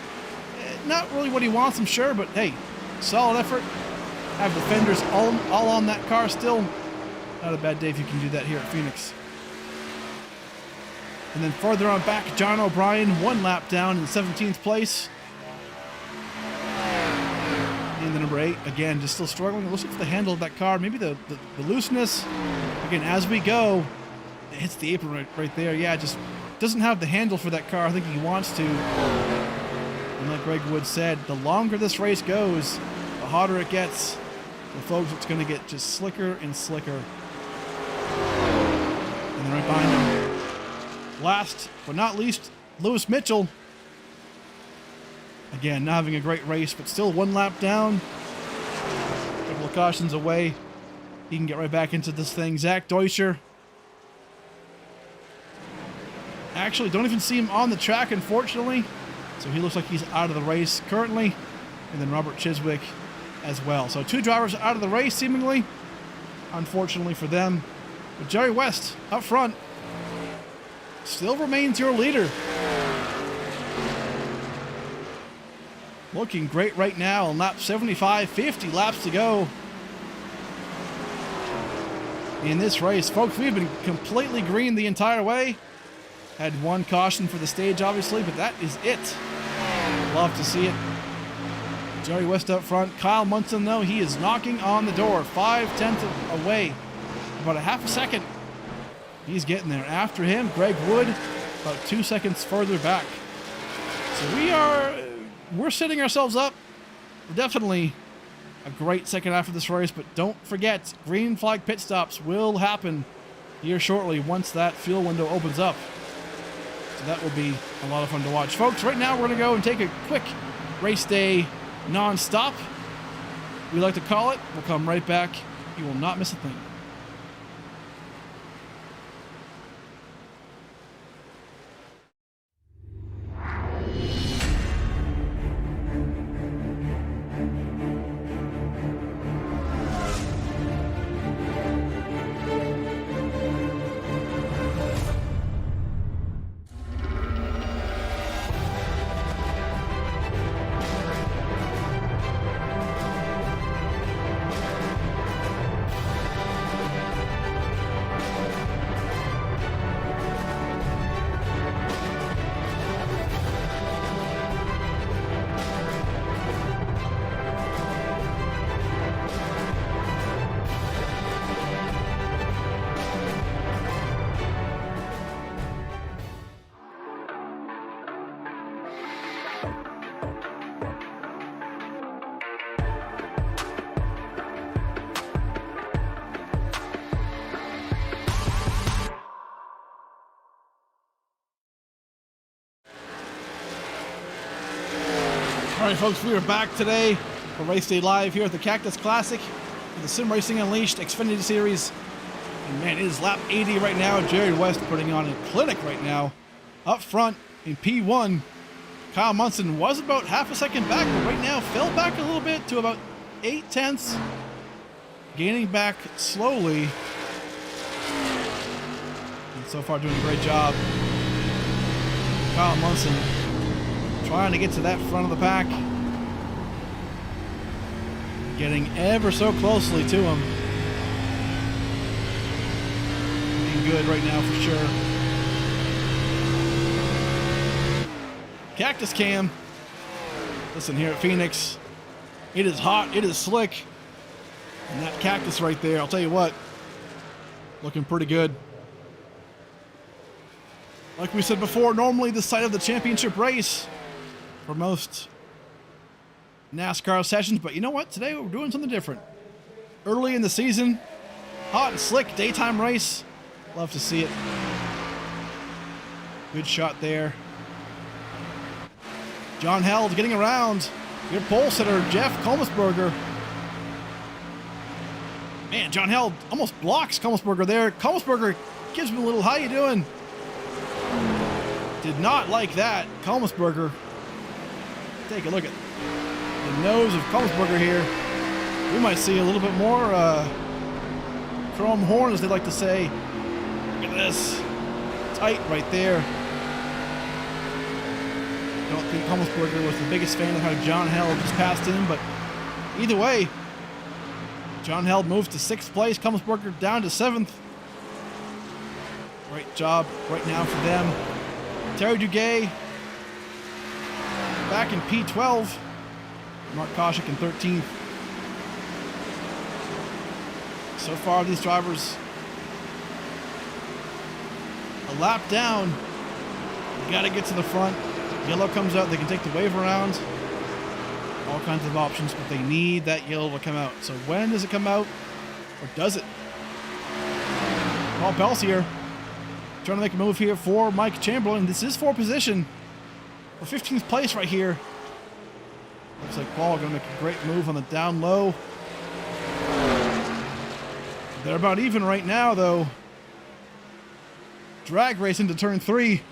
Speaker 1: not really what he wants, I'm sure, but hey, solid effort. Have the fenders all on that car still. Not a bad day if you can do that here at Phoenix. And then further on back, John O'Brien, one lap down in 17th place. In the number 8, again, just still struggling. Looks for the handle of that car. Maybe the looseness. Again, as we go, it hits the apron right there. Yeah, just doesn't have the handle for that car. I think he wants to. And like Greg Wood said, the longer this race goes, the hotter it gets. So folks, it's going to get just slicker and slicker. And then right behind him, last but not least, Lewis Mitchell. Again, not having a great race, but still 1 lap down. A couple of cautions away. He can get right back into this thing. Zach Deutscher. Actually, don't even see him on the track, unfortunately. So he looks like he's out of the race currently. And then Robert Chiswick as well. So 2 drivers out of the race, seemingly. Unfortunately for them. But Jerry West, up front, still remains your leader. Looking great right now on lap 75, 50 laps to go in this race. Folks, we've been completely green the entire way. Had 1 caution for the stage, obviously, but that is it. Love to see it. Jerry West up front. Kyle Munson, though, he is knocking on the door. 5/10 away. About a half a second. He's getting there. After him, Greg Wood, about 2 seconds further back. So we're setting ourselves up for definitely a great second half of this race, but don't forget, green flag pit stops will happen here shortly once that fuel window opens up. So that will be a lot of fun to watch. Folks, right now we're going to go and take a quick race day non-stop. We like to call it. We'll come right back. You will not miss a thing. All right, folks, we are back today for Race Day Live here at the Cactus Classic for the Sim Racing Unleashed Xfinity Series. And man, it is lap 80 right now. Jerry West putting on a clinic right now. Up front in P1, Kyle Munson was about half a second back, but right now fell back a little bit to about 8/10, gaining back slowly. And so far doing a great job. Kyle Munson trying to get to that front of the pack. Getting ever so closely to him. Looking good right now for sure. Cactus Cam. Listen, here at Phoenix, it is hot, it is slick. And that Cactus right there, I'll tell you what, looking pretty good. Like we said before, normally the site of the championship race for most NASCAR sessions, but you know what? Today we're doing something different. Early in the season, hot and slick, daytime race. Love to see it. Good shot there. John Held getting around. Your pole sitter, Jeff Kolmsberger. Man, John Held almost blocks Kolmsberger there. Kolmsberger gives him a little, how you doing? Did not like that. Kolmsberger. Take a look at the nose of Kolmsberger here. We might see a little bit more chrome horn, as they like to say. Look at this. Tight right there. Don't think Kolmsberger was the biggest fan of how John Held just passed him, but either way, John Held moves to 6th place. Kolmsberger down to 7th. Great job right now for them. Terry Duguay back in P12. Mark Koshik in 13th. So far, these drivers a lap down. You got to get to the front. Yellow comes out. They can take the wave around. All kinds of options, but they need that yellow to come out. So when does it come out? Or does it? Paul Pels here. Trying to make a move here for Mike Chamberlain. This is for position. For 15th place right here. Looks like Paul going to make a great move on the down low. They're about even right now, though. Drag race into turn 3.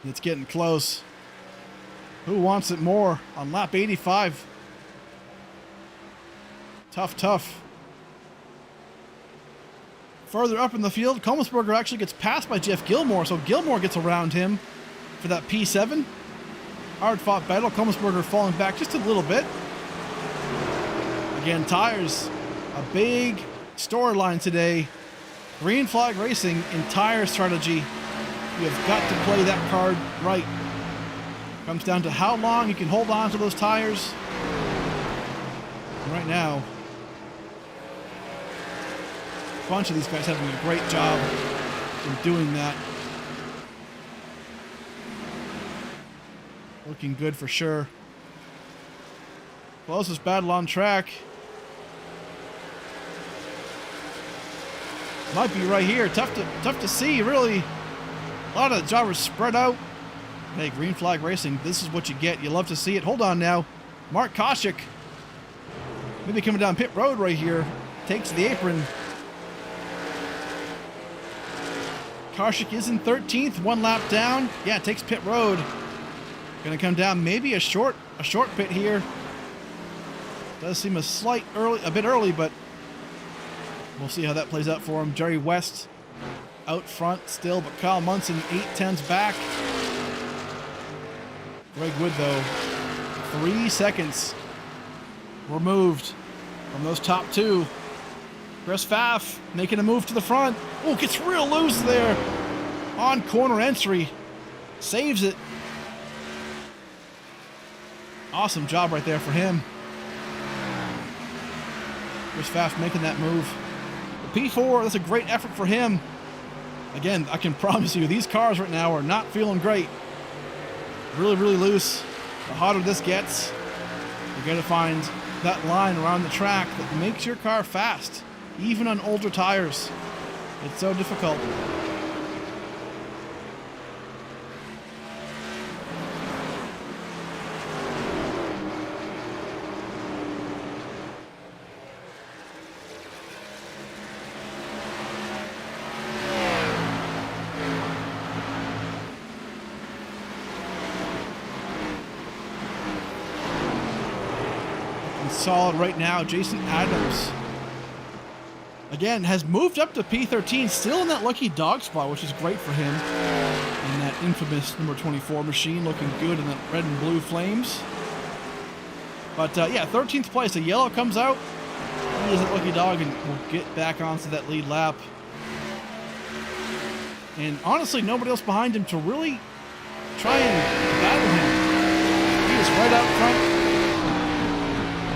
Speaker 1: It's getting close. Who wants it more on lap 85? Tough, tough. Further up in the field, Kommelsberger actually gets passed by Jeff Gilmore, so Gilmore gets around him for that P7. Hard-fought battle. Kommelsberger falling back just a little bit. Again, tires, a big storyline today. Green flag racing in tire strategy. You have got to play that card right. Comes down to how long you can hold on to those tires. And right now, a bunch of these guys having a great job in doing that. Looking good for sure. Closest battle on track. Might be right here. Tough to see, really. A lot of the drivers spread out. Hey, green flag racing, this is what you get. You love to see it. Hold on now. Mark Koshik, maybe coming down pit road right here, takes the apron. Koshik is in 13th, 1 lap down. Yeah, takes pit road. Gonna come down, maybe a short pit here. Does seem a bit early, but we'll see how that plays out for him. Jerry West out front still, but Kyle Munson 8/10s back. Greg Wood, though, 3 seconds removed from those top 2. Chris Pfaff making a move to the front. Oh, gets real loose there on corner entry. Saves it. Awesome job right there for him. Chris Pfaff making that move. The P4, that's a great effort for him. Again, I can promise you, these cars right now are not feeling great. Really, really loose. The hotter this gets, you're going to find that line around the track that makes your car fast, even on older tires. It's so difficult. Solid right now. Jason Adams again has moved up to P13, still in that lucky dog spot, which is great for him. And that infamous number 24 machine looking good in that red and blue flames. But yeah, 13th place. A yellow comes out. He is a lucky dog and will get back onto that lead lap. And honestly, nobody else behind him to really try and battle him. He is right out front.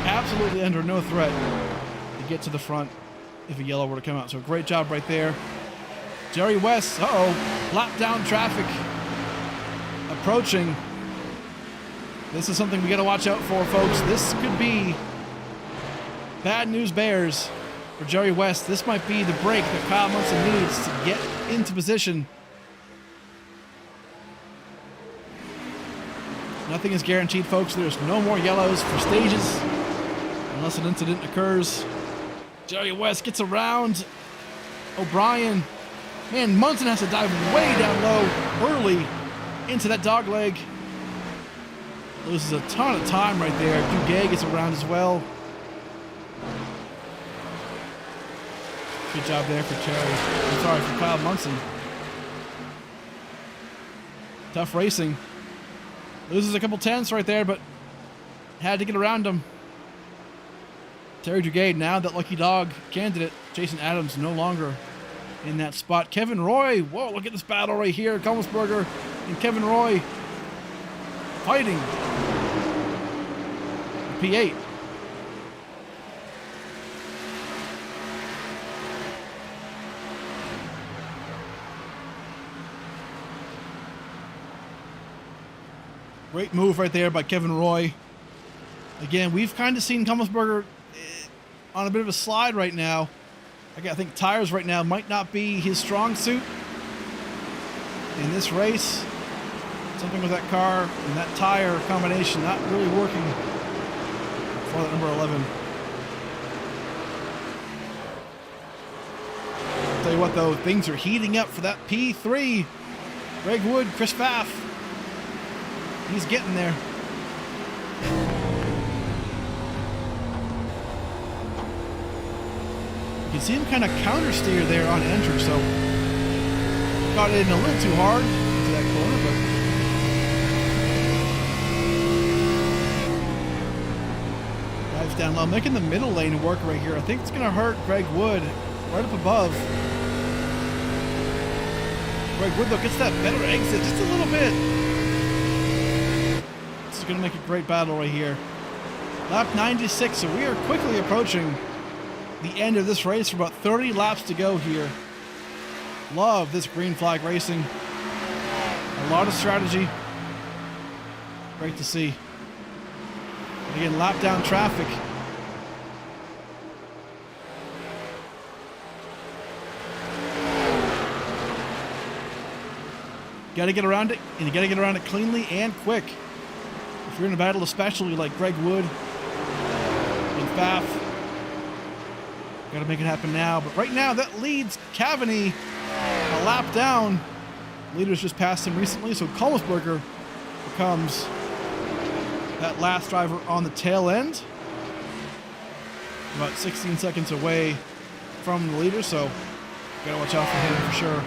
Speaker 1: Absolutely under no threat to get to the front if a yellow were to come out. So great job right there. Jerry West, lap down traffic approaching. This is something we got to watch out for, folks. This could be bad news bears for Jerry West. This might be the break that Kyle Munson needs to get into position. Nothing is guaranteed, folks. There's no more yellows for stages unless an incident occurs. Jerry West gets around O'Brien. Man, Munson has to dive way down low early into that dog leg. Loses a ton of time right there. Duguay gets around as well. Good job there for for Kyle Munson. Tough racing. Loses a couple tenths right there, but had to get around him. Terry Duguay, now that lucky dog candidate. Jason Adams no longer in that spot. Kevin Roy, whoa, look at this battle right here. Kommelsberger and Kevin Roy fighting. P8. Great move right there by Kevin Roy. Again, we've kind of seen Kommelsberger on a bit of a slide right now. I think tires right now might not be his strong suit in this race. Something with that car and that tire combination not really working for that number 11. Tell you what though, things are heating up for that P3. Greg Wood, Chris Pfaff. He's getting there. You can see him kind of counter steer there on entry, so got it in a little too hard into that corner, but drives down low, making the middle lane work right here. I think it's going to hurt Greg Wood right up above. Greg Wood though gets that better exit just a little bit. This is going to make a great battle right here. Lap 96, so we are quickly approaching the end of this race for about 30 laps to go here. Love this green flag racing. A lot of strategy. Great to see. And again, lap down traffic. Got to get around it, and you got to get around it cleanly and quick. If you're in a battle, especially like Greg Wood and Pfaff, got to make it happen now. But right now, that leads Cavaney a lap down. Leaders just passed him recently, so Kolmsberger becomes that last driver on the tail end. About 16 seconds away from the leader, so got to watch out for him for sure.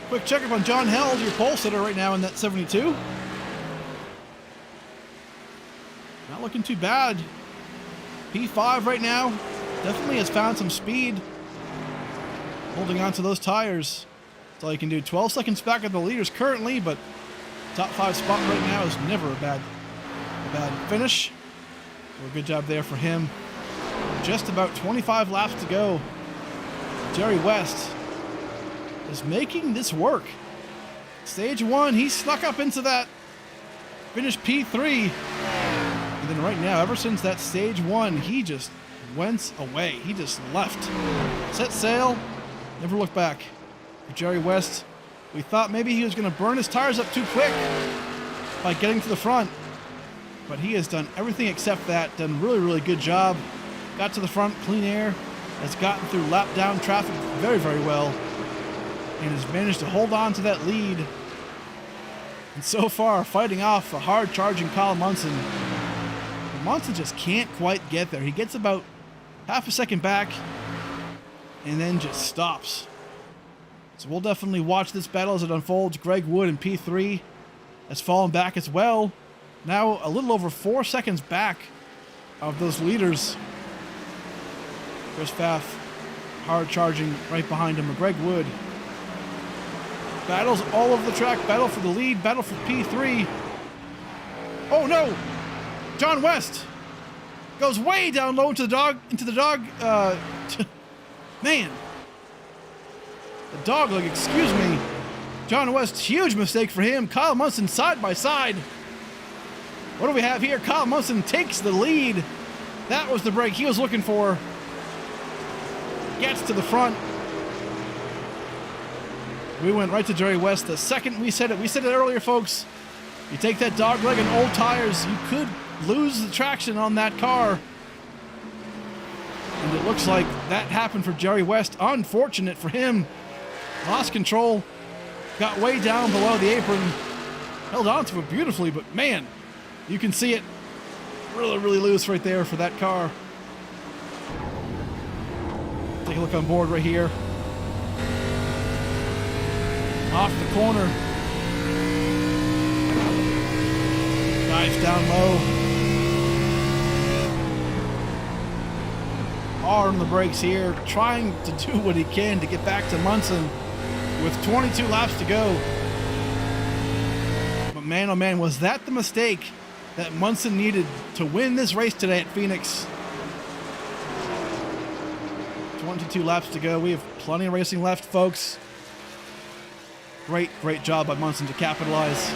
Speaker 1: Quick checkup on John Held, your pole sitter right now in that 72. Not looking too bad. P5 right now. Definitely has found some speed. Holding on to those tires. That's all you can do. 12 seconds back of the leaders currently, but top 5 spot right now is never a bad finish. So a good job there for him. Just about 25 laps to go. Jerry West is making this work. Stage 1, he snuck up into that finish P3. And then right now, ever since that stage 1, he just went away. He just left. Set sail, never looked back. For Jerry West, we thought maybe he was going to burn his tires up too quick by getting to the front. But he has done everything except that. Done really, really good job. Got to the front, clean air. Has gotten through lap down traffic very, very well. And has managed to hold on to that lead. And so far, fighting off a hard-charging Kyle Munson. But Munson just can't quite get there. He gets about half a second back and then just stops. So we'll definitely watch this battle as it unfolds. Greg Wood in P3 has fallen back as well. Now a little over 4 seconds back of those leaders. Chris Pfaff hard-charging right behind him. Greg Wood battles all over the track. Battle for the lead. Battle for P3. Oh no! John West goes way down low into the dog. Man. The dog leg, excuse me. John West, huge mistake for him. Kyle Munson side by side. What do we have here? Kyle Munson takes the lead. That was the break he was looking for. Gets to the front. We went right to Jerry West the second we said it. We said it earlier, folks. You take that dog leg and old tires, you could lose the traction on that car. And it looks like that happened for Jerry West. Unfortunate for him. Lost control. Got way down below the apron. Held on to it beautifully, but man, you can see it really, really loose right there for that car. Take a look on board right here. Off the corner. Dives down low. Hard on the brakes here. Trying to do what he can to get back to Munson with 22 laps to go. But man, oh man, was that the mistake that Munson needed to win this race today at Phoenix? 22 laps to go. We have plenty of racing left, folks. Great, great job by Munson to capitalize.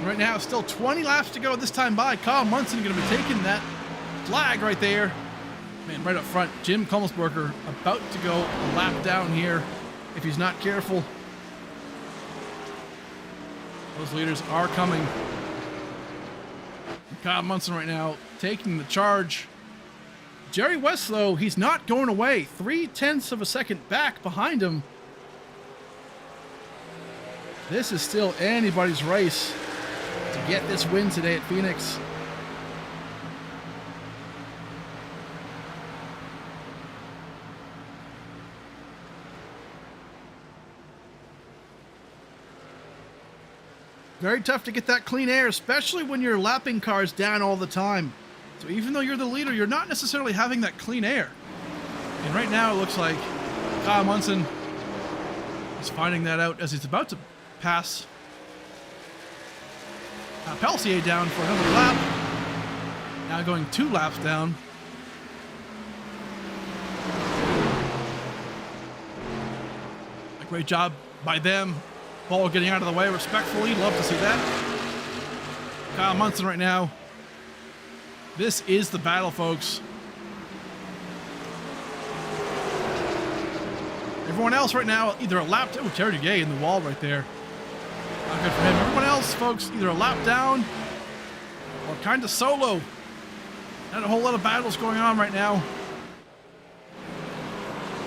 Speaker 1: Right now, still 20 laps to go this time by. Kyle Munson going to be taking that flag right there. Man, right up front, Jim Kommelsberger about to go a lap down here if he's not careful. Those leaders are coming. Kyle Munson right now taking the charge. Jerry West, though, he's not going away. 0.3 of a second back behind him. This is still anybody's race to get this win today at Phoenix. Very tough to get that clean air, especially when you're lapping cars down all the time. So even though you're the leader, you're not necessarily having that clean air. And right now it looks like Kyle Munson is finding that out as he's about to pass Pellissier down for another lap. Now going 2 laps down. A great job by them. Ball getting out of the way respectfully. Love to see that. Kyle Munson right now. This is the battle, folks. Everyone else right now, either a lap... Oh, Terry Duguay in the wall right there. Not good for him. Everyone else, folks, either a lap down or kind of solo. Not a whole lot of battles going on right now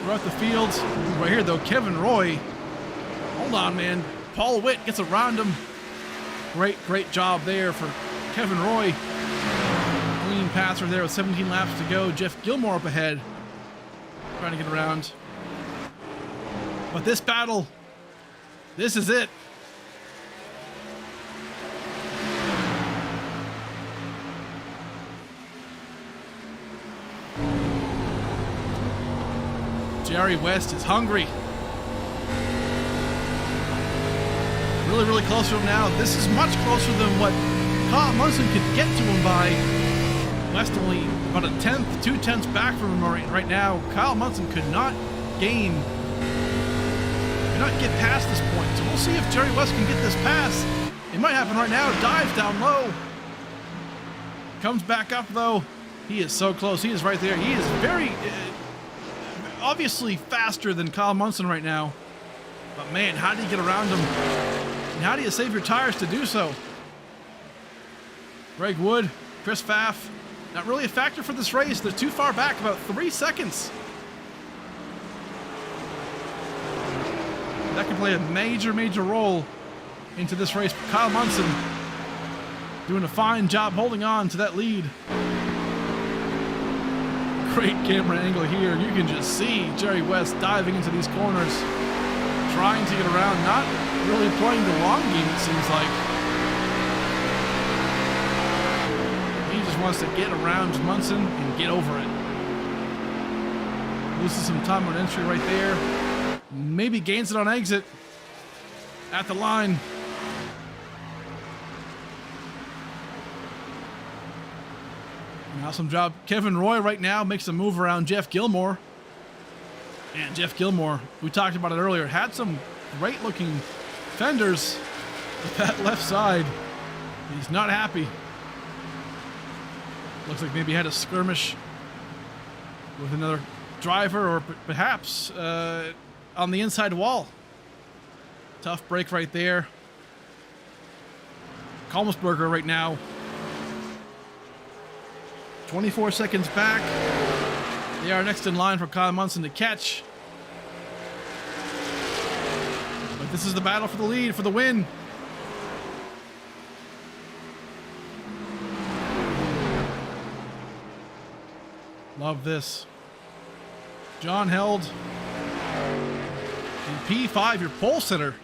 Speaker 1: throughout the fields. Right here, though, Kevin Roy. Hold on, man. Paul Witt gets around him. Great job there for Kevin Roy. Clean passer there with 17 laps to go. Jeff Gilmore up ahead. Trying to get around. But this battle, this is it. Jerry West is hungry. Really close to him now. This is much closer than what Kyle Munson could get to him by. West only about 1/10, 2/10 back from him right now. Kyle Munson could not gain, could not get past this point. So we'll see if Jerry West can get this pass. It might happen right now. Dives down low. Comes back up though. He is so close. He is right there. He is very obviously faster than Kyle Munson right now. But man, how do you get around him? And how do you save your tires to do so? Greg Wood, Chris Pfaff, not really a factor for this race. They're too far back, about 3 seconds. That can play a major role into this race. Kyle Munson doing a fine job holding on to that lead. Great camera angle here. You can just see Jerry West diving into these corners, trying to get around, not really playing the long game, it seems like. He just wants to get around Munson and get over it. Loses some time on entry right there. Maybe gains it on exit at the line. Awesome job. Kevin Roy right now makes a move around Jeff Gilmore. And Jeff Gilmore, we talked about it earlier, had some great looking fenders with that left side. He's not happy. Looks like maybe he had a skirmish with another driver or perhaps on the inside wall. Tough break right there. Kommelsberger right now 24 seconds back. They are next in line for Kyle Munson to catch. But this is the battle for the lead, for the win. Love this. John Held in P5, your pole sitter.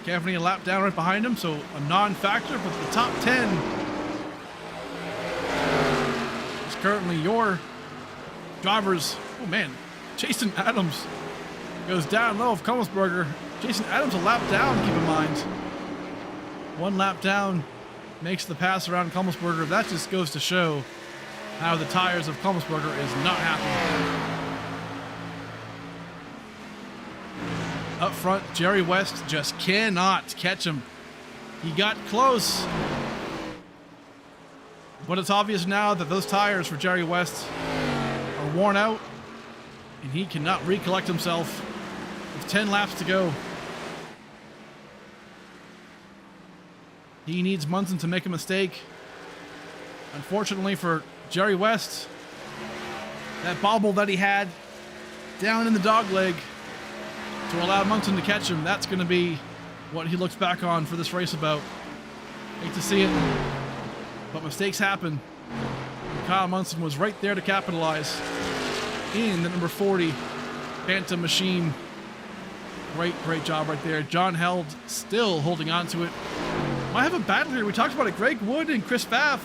Speaker 1: Cavani a lap down right behind him, so a non-factor, but the top 10 is currently your drivers. Oh man, Jason Adams goes down low of Kommelsberger. Jason Adams a lap down, keep in mind. 1 lap down makes the pass around Kommelsberger. That just goes to show how the tires of Kommelsberger is not happy. up front, Jerry West just cannot catch him. He got close. But it's obvious now that those tires for Jerry West are worn out, and he cannot recollect himself with 10 laps to go. He needs Munson to make a mistake. Unfortunately for Jerry West, that bobble that he had down in the dog leg to allow Munson to catch him, that's going to be what he looks back on for this race about. Hate to see it, but mistakes happen. And Kyle Munson was right there to capitalize in the number 40 Phantom machine. Great job right there. John Held still holding on to it. I have a battle here. We talked about it. Greg Wood and Chris Pfaff.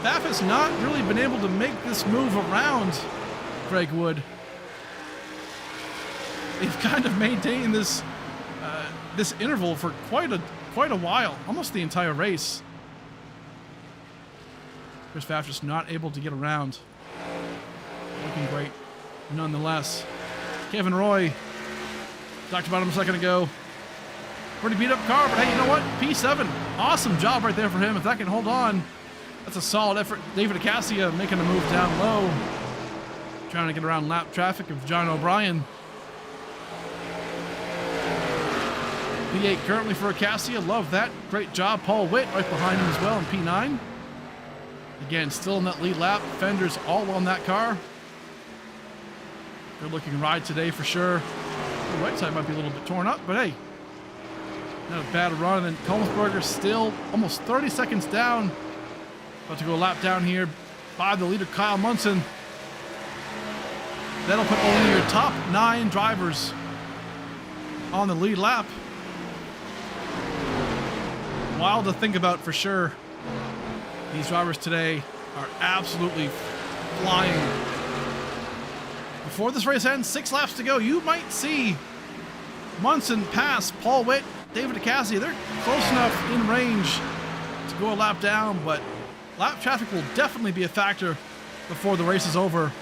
Speaker 1: Pfaff has not really been able to make this move around Greg Wood. They've kind of maintained this this interval for quite a while, almost the entire race. Chris Pfaff just not able to get around. Looking great, nonetheless. Kevin Roy, talked about him a second ago. Pretty beat up car, but hey, you know what? P7, awesome job right there for him. If that can hold on, that's a solid effort. David Acacia making a move down low, trying to get around lap traffic of John O'Brien. P8 currently for Acacia, love that. Great job. Paul Witt right behind him as well in P9. Again, still in that lead lap. Fenders all on that car. Good looking ride today for sure. The right side might be a little bit torn up, but hey, not a bad run. And then Kolmsberger still almost 30 seconds down. About to go a lap down here by the leader, Kyle Munson. That'll put only your top 9 drivers on the lead lap. Wild to think about for sure. These drivers today are absolutely flying. Before this race ends, 6 laps to go, you might see Munson pass Paul Witt, David Acacia. They're close enough in range to go a lap down, but lap traffic will definitely be a factor before the race is over.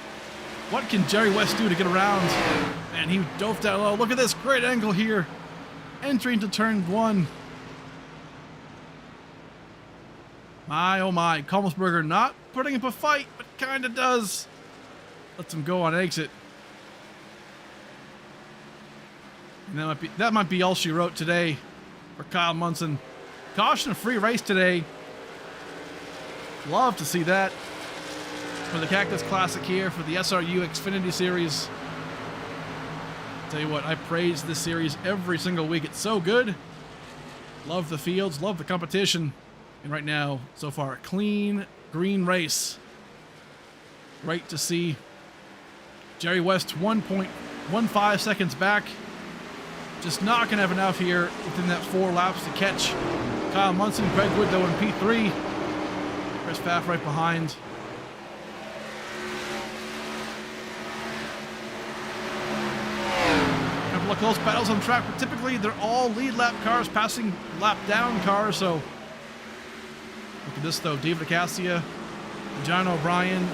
Speaker 1: What can Jerry West do to get around? Man, he dove down low. Look at this great angle here. Entry into turn 1. My, oh my, Kolmsberger not putting up a fight, but kind of does. Lets him go on exit. And that might be all she wrote today for Kyle Munson. Caution-free race today. Love to see that for the Cactus Classic here for the SRU Xfinity Series. Tell you what, I praise this series every single week. It's so good. Love the fields, love the competition. And right now, so far, a clean green race. Great to see. Jerry West 1.15 seconds back. Just not going to have enough here within that 4 laps to catch Kyle Munson. Greg Wood, though, in P3. Chris Pfaff right behind. A couple of close battles on track, but typically they're all lead lap cars passing lap down cars, so look at this though, David Acacia, John O'Brien,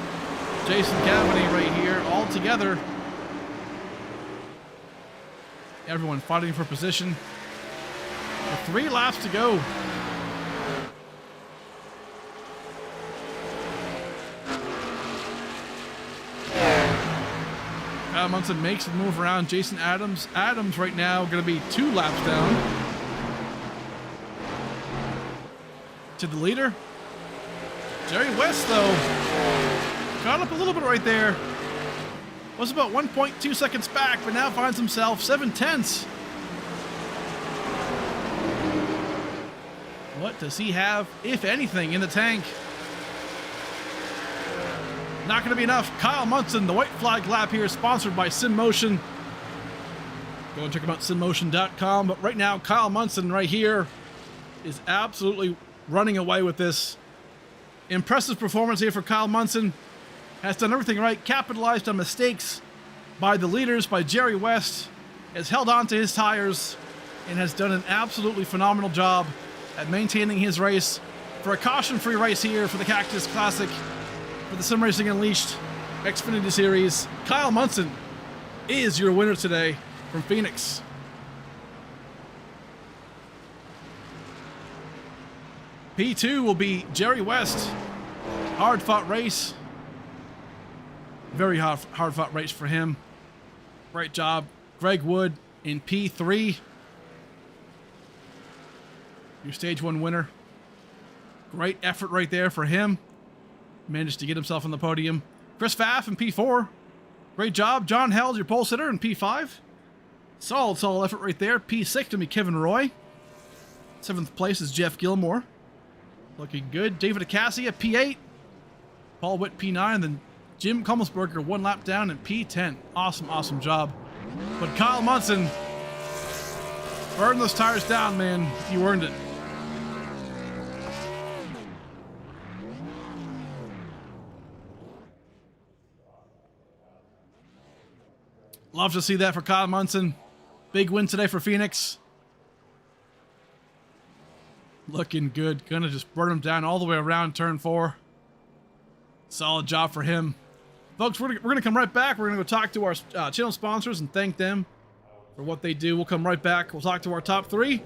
Speaker 1: Jason Cavani right here, all together. Everyone fighting for position. With 3 laps to go. Kyle Munson makes the move around Jason Adams. Adams right now going to be 2 laps down. To the leader. Jerry West, though, caught up a little bit right there. Was about 1.2 seconds back, but now finds himself 7/10. What does he have, if anything, in the tank? Not going to be enough. Kyle Munson, the white flag lap here, sponsored by SimMotion. Go and check them out, simmotion.com. But right now, Kyle Munson right here is absolutely running away with this. Impressive performance here for Kyle Munson. Has done everything right, capitalized on mistakes by the leaders, by Jerry West, has held on to his tires, and has done an absolutely phenomenal job at maintaining his race for a caution-free race here for the Cactus Classic, for the Sim Racing Unleashed Xfinity Series. Kyle Munson is your winner today from Phoenix. P2 will be Jerry West. Hard fought race. Very hard fought race for him. Great job. Greg Wood in P3. Your stage 1 winner. Great effort right there for him. Managed to get himself on the podium. Chris Pfaff in P4. Great job. John Held, your pole sitter in P5. Solid effort right there. P6 to be Kevin Roy. 7th place is Jeff Gilmore. Looking good. David Acassi at P8. Paul Witt P9. Then Jim Kummelsberger 1 lap down in P10. Awesome job. But Kyle Munson, burn those tires down, man. You earned it. Love to see that for Kyle Munson. Big win today for Phoenix. Looking good. Gonna just burn him down all the way around turn 4. Solid job for him. Folks, we're gonna come right back. We're gonna go talk to our channel sponsors and thank them for what they do. We'll come right back. We'll talk to our top 3.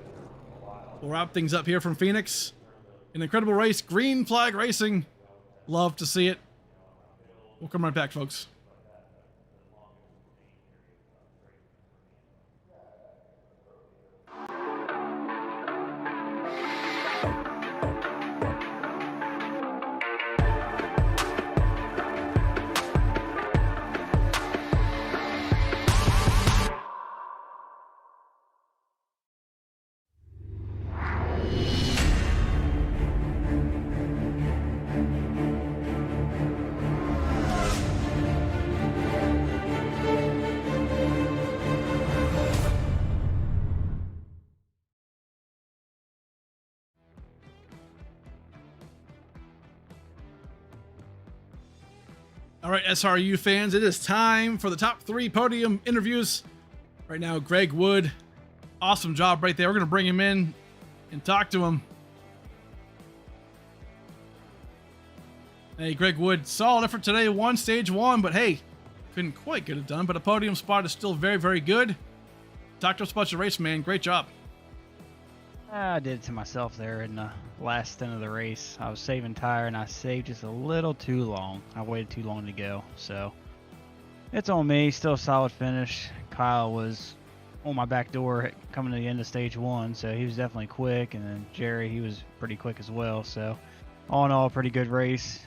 Speaker 1: We'll wrap things up here from Phoenix. An incredible race. Green flag racing. Love to see it. We'll come right back, folks. All right, SRU fans, it is time for the top 3 podium interviews. Right now, Greg Wood, awesome job right there. We're going to bring him in and talk to him. Hey, Greg Wood, solid effort today. Won stage 1, but hey, couldn't quite get it done. But a podium spot is still very good. Talk to us about your race, man. Great job.
Speaker 2: I did it to myself there in the last stint of the race. I was saving tire and I saved just a little too long. I waited too long to go, so it's on me. Still a solid finish. Kyle was on my back door coming to the end of stage 1, so he was definitely quick, and then Jerry, he was pretty quick as well. So all in all, pretty good race.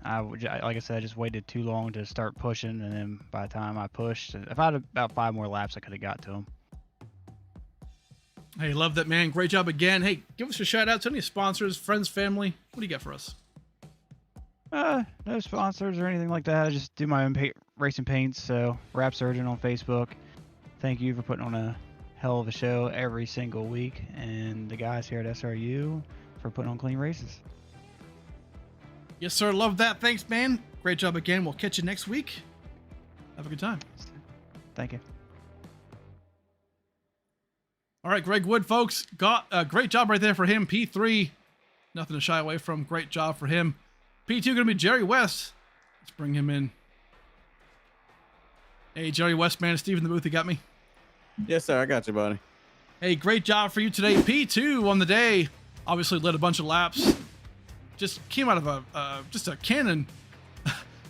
Speaker 2: Like I said, I just waited too long to start pushing, and then by the time I pushed, if I had about 5 more laps, I could have got to him.
Speaker 1: Hey, love that, man. Great job again. Hey, give us a shout out to any sponsors, friends, family. What do you got for us?
Speaker 2: No sponsors or anything like that. I just do my own racing paints. So, Rap Surgeon on Facebook. Thank you for putting on a hell of a show every single week. And the guys here at SRU for putting on clean races.
Speaker 1: Yes, sir. Love that. Thanks, man. Great job again. We'll catch you next week. Have a good time.
Speaker 2: Thank you.
Speaker 1: All right, Greg Wood, folks, got a great job right there for him. P3, nothing to shy away from. Great job for him. P2 going to be Jerry West. Let's bring him in. Hey, Jerry West, man. Steve in the booth, you got me?
Speaker 3: Yes, sir. I got you, buddy.
Speaker 1: Hey, great job for you today. P2 on the day. Obviously led a bunch of laps. Just came out of just a cannon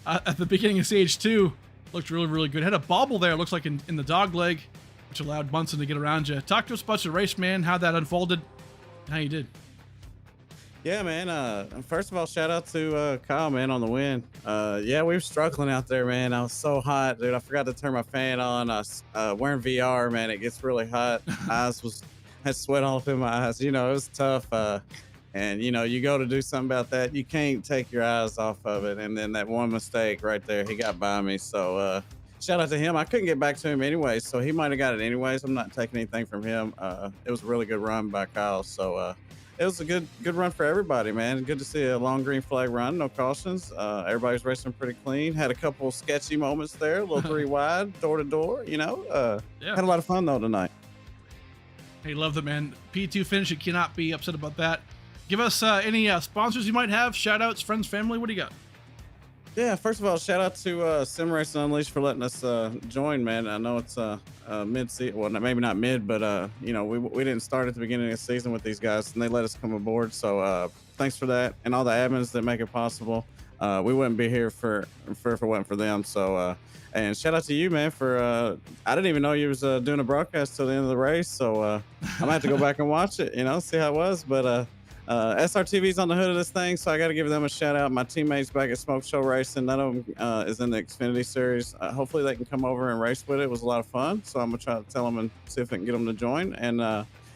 Speaker 1: at the beginning of stage 2. Looked really good. Had a bobble there, looks like in the dog leg, which allowed Munson to get around you. Talk to us about your race, man, how that unfolded, and how you did.
Speaker 3: Yeah, man. First of all, shout out to Kyle, man, on the win. Yeah, we were struggling out there, man. I was so hot, dude. I forgot to turn my fan on. I was wearing VR, man. It gets really hot. Had sweat all up in my eyes. You know, it was tough. And, you know, you go to do something about that, you can't take your eyes off of it. And then that one mistake right there, he got by me. So, shout out to him. I couldn't get back to him anyway, so he might have got it anyways. I'm not taking anything from him. It was a really good run by Kyle. So it was a good run for everybody, man. Good to see a long green flag run, no cautions. Everybody's racing pretty clean. Had a couple sketchy moments there, a little 3 wide, door to door. You know,
Speaker 1: Yeah.
Speaker 3: Had a lot of fun though tonight.
Speaker 1: Hey, love that, man. P2 finish, you cannot be upset about that. Give us any sponsors you might have, shout outs, friends, family. What do you got?
Speaker 3: Yeah, first of all, shout out to Sim Racing Unleashed for letting us join, man. I know it's mid season, well, maybe not mid, but you know, we didn't start at the beginning of the season with these guys, and they let us come aboard. So thanks for that, and all the admins that make it possible. We wouldn't be here if it wasn't for them. So and shout out to you, man, for I didn't even know you was doing a broadcast till the end of the race. So I'm gonna have to go back and watch it, you know, see how it was, but. SRTV's on the hood of this thing, so I got to give them a shout out. My teammates back at Smoke Show Racing, none of them is in the Xfinity Series. Hopefully they can come over and race with it. It was a lot of fun, so I'm gonna try to tell them and see if I can get them to join. And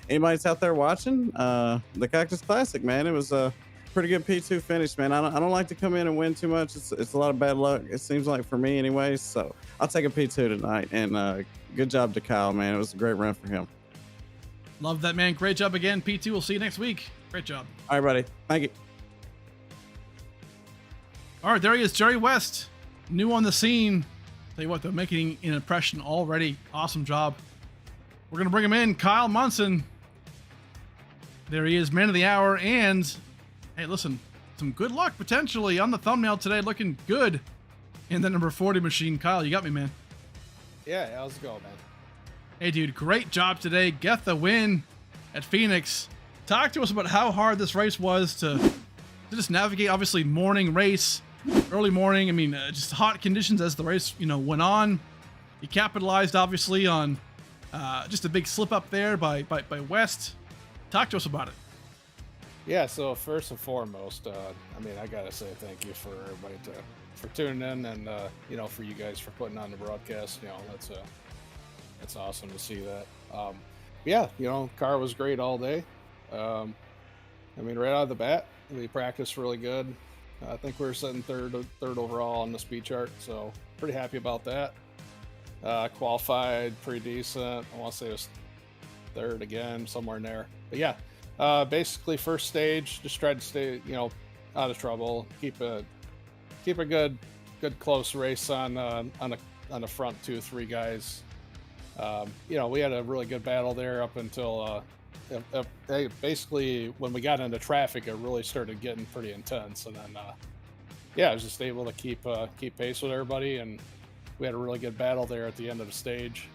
Speaker 3: anybody that's out there watching the Cactus Classic, man, it was a pretty good P2 finish, man. I don't like to come in and win too much. It's a lot of bad luck. It seems like for me, anyways. So I'll take a P2 tonight. And good job to Kyle, man. It was a great run for him.
Speaker 1: Love that, man. Great job again, P2. We'll see you next week. Great job.
Speaker 3: All right, buddy. Thank you.
Speaker 1: All right, there he is, Jerry West, new on the scene. Tell you what, they're making an impression already. Awesome job. We're going to bring him in, Kyle Munson. There he is, man of the hour. And, hey, listen, some good luck potentially on the thumbnail today. Looking good in the number 40 machine. Kyle, you got me, man.
Speaker 4: Yeah, how's it going, man?
Speaker 1: Hey, dude, great job today. Get the win at Phoenix. Talk to us about how hard this race was to just navigate. Obviously, morning race, early morning. I mean, just hot conditions as the race, you know, went on. You capitalized, obviously, on just a big slip up there by West. Talk to us about it.
Speaker 4: Yeah, so first and foremost, I mean, I gotta say thank you for everybody for tuning in, and you know, for you guys for putting on the broadcast. You know, that's awesome to see that. Yeah, you know, car was great all day. I mean, right out of the bat, we practiced really good. I think we were sitting third overall on the speed chart, so pretty happy about that. Qualified pretty decent. I want to say it was third again, somewhere in there. But yeah, basically first stage, just tried to stay, you know, out of trouble. Keep a good close race on the front 2-3 guys. You know, we had a really good battle there up until basically when we got into traffic, it really started getting pretty intense, and then yeah, I was just able to keep pace with everybody, and we had a really good battle there at the end of the stage.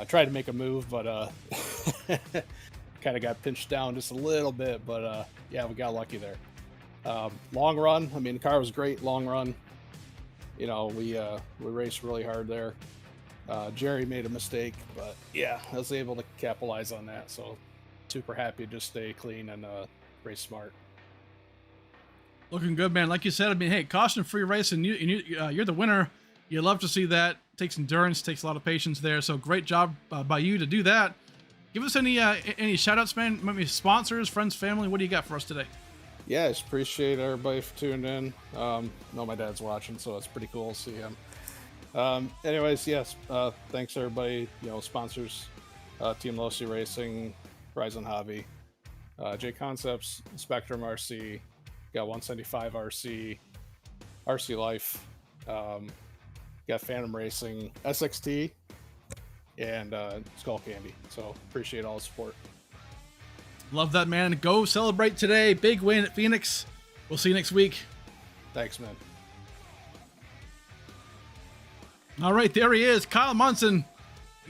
Speaker 4: Tried to make a move, but kind of got pinched down just a little bit, but yeah, we got lucky there. Long run, I mean, the car was great. Long run, you know, we raced really hard there. Jerry made a mistake, but yeah, I was able to capitalize on that, so super happy to just stay clean and race smart.
Speaker 1: Looking good, man. Like you said, I mean, hey, caution-free race, and you're the winner. You love to see that. Takes endurance, takes a lot of patience there. So great job by you to do that. Give us any shout-outs, man. Maybe sponsors, friends, family. What do you got for us today?
Speaker 4: Yeah, I just appreciate everybody for tuning in. Know my dad's watching, so it's pretty cool to see him. Anyways, yes, thanks everybody. You know, sponsors, Team Losi Racing, Horizon Hobby, J Concepts, Spectrum RC, got 175 RC, RC Life, got Phantom Racing, SXT, and Skull Candy. So appreciate all the support.
Speaker 1: Love that, man. Go celebrate today. Big win at Phoenix. We'll see you next week.
Speaker 4: Thanks, man.
Speaker 1: All right, there he is, Kyle Munson.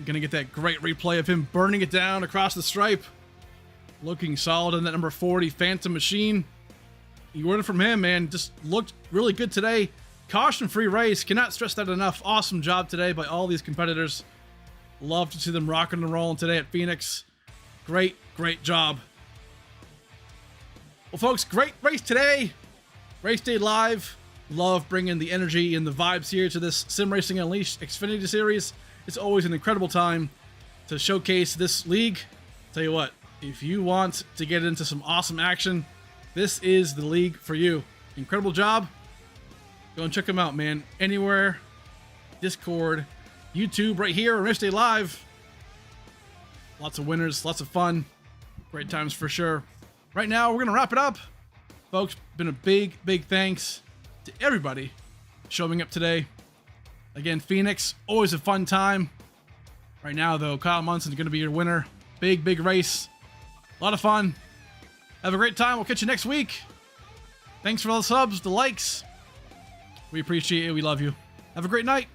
Speaker 1: Gonna get that great replay of him burning it down across the stripe. Looking solid in that number 40 Phantom machine. You ordered from him, man. Just looked really good today. Caution-free race. Cannot stress that enough. Awesome job today by all these competitors. Love to see them rocking and rolling today at Phoenix. Great job. Well, folks, great race today. Race day live. Love bringing the energy and the vibes here to this Sim Racing Unleashed Xfinity Series. It's always an incredible time to showcase this league. Tell you what, if you want to get into some awesome action, this is the league for you. Incredible job. Go and check them out, man. Anywhere, Discord, YouTube, right here on Race Day Live. Lots of winners, lots of fun. Great times for sure. Right now, we're going to wrap it up. Folks, been a big thanks to everybody showing up today. Again, Phoenix, always a fun time. Right now, though, Kyle Munson is going to be your winner. Big race. A lot of fun. Have a great time. We'll catch you next week. Thanks for all the subs, the likes. We appreciate it. We love you. Have a great night.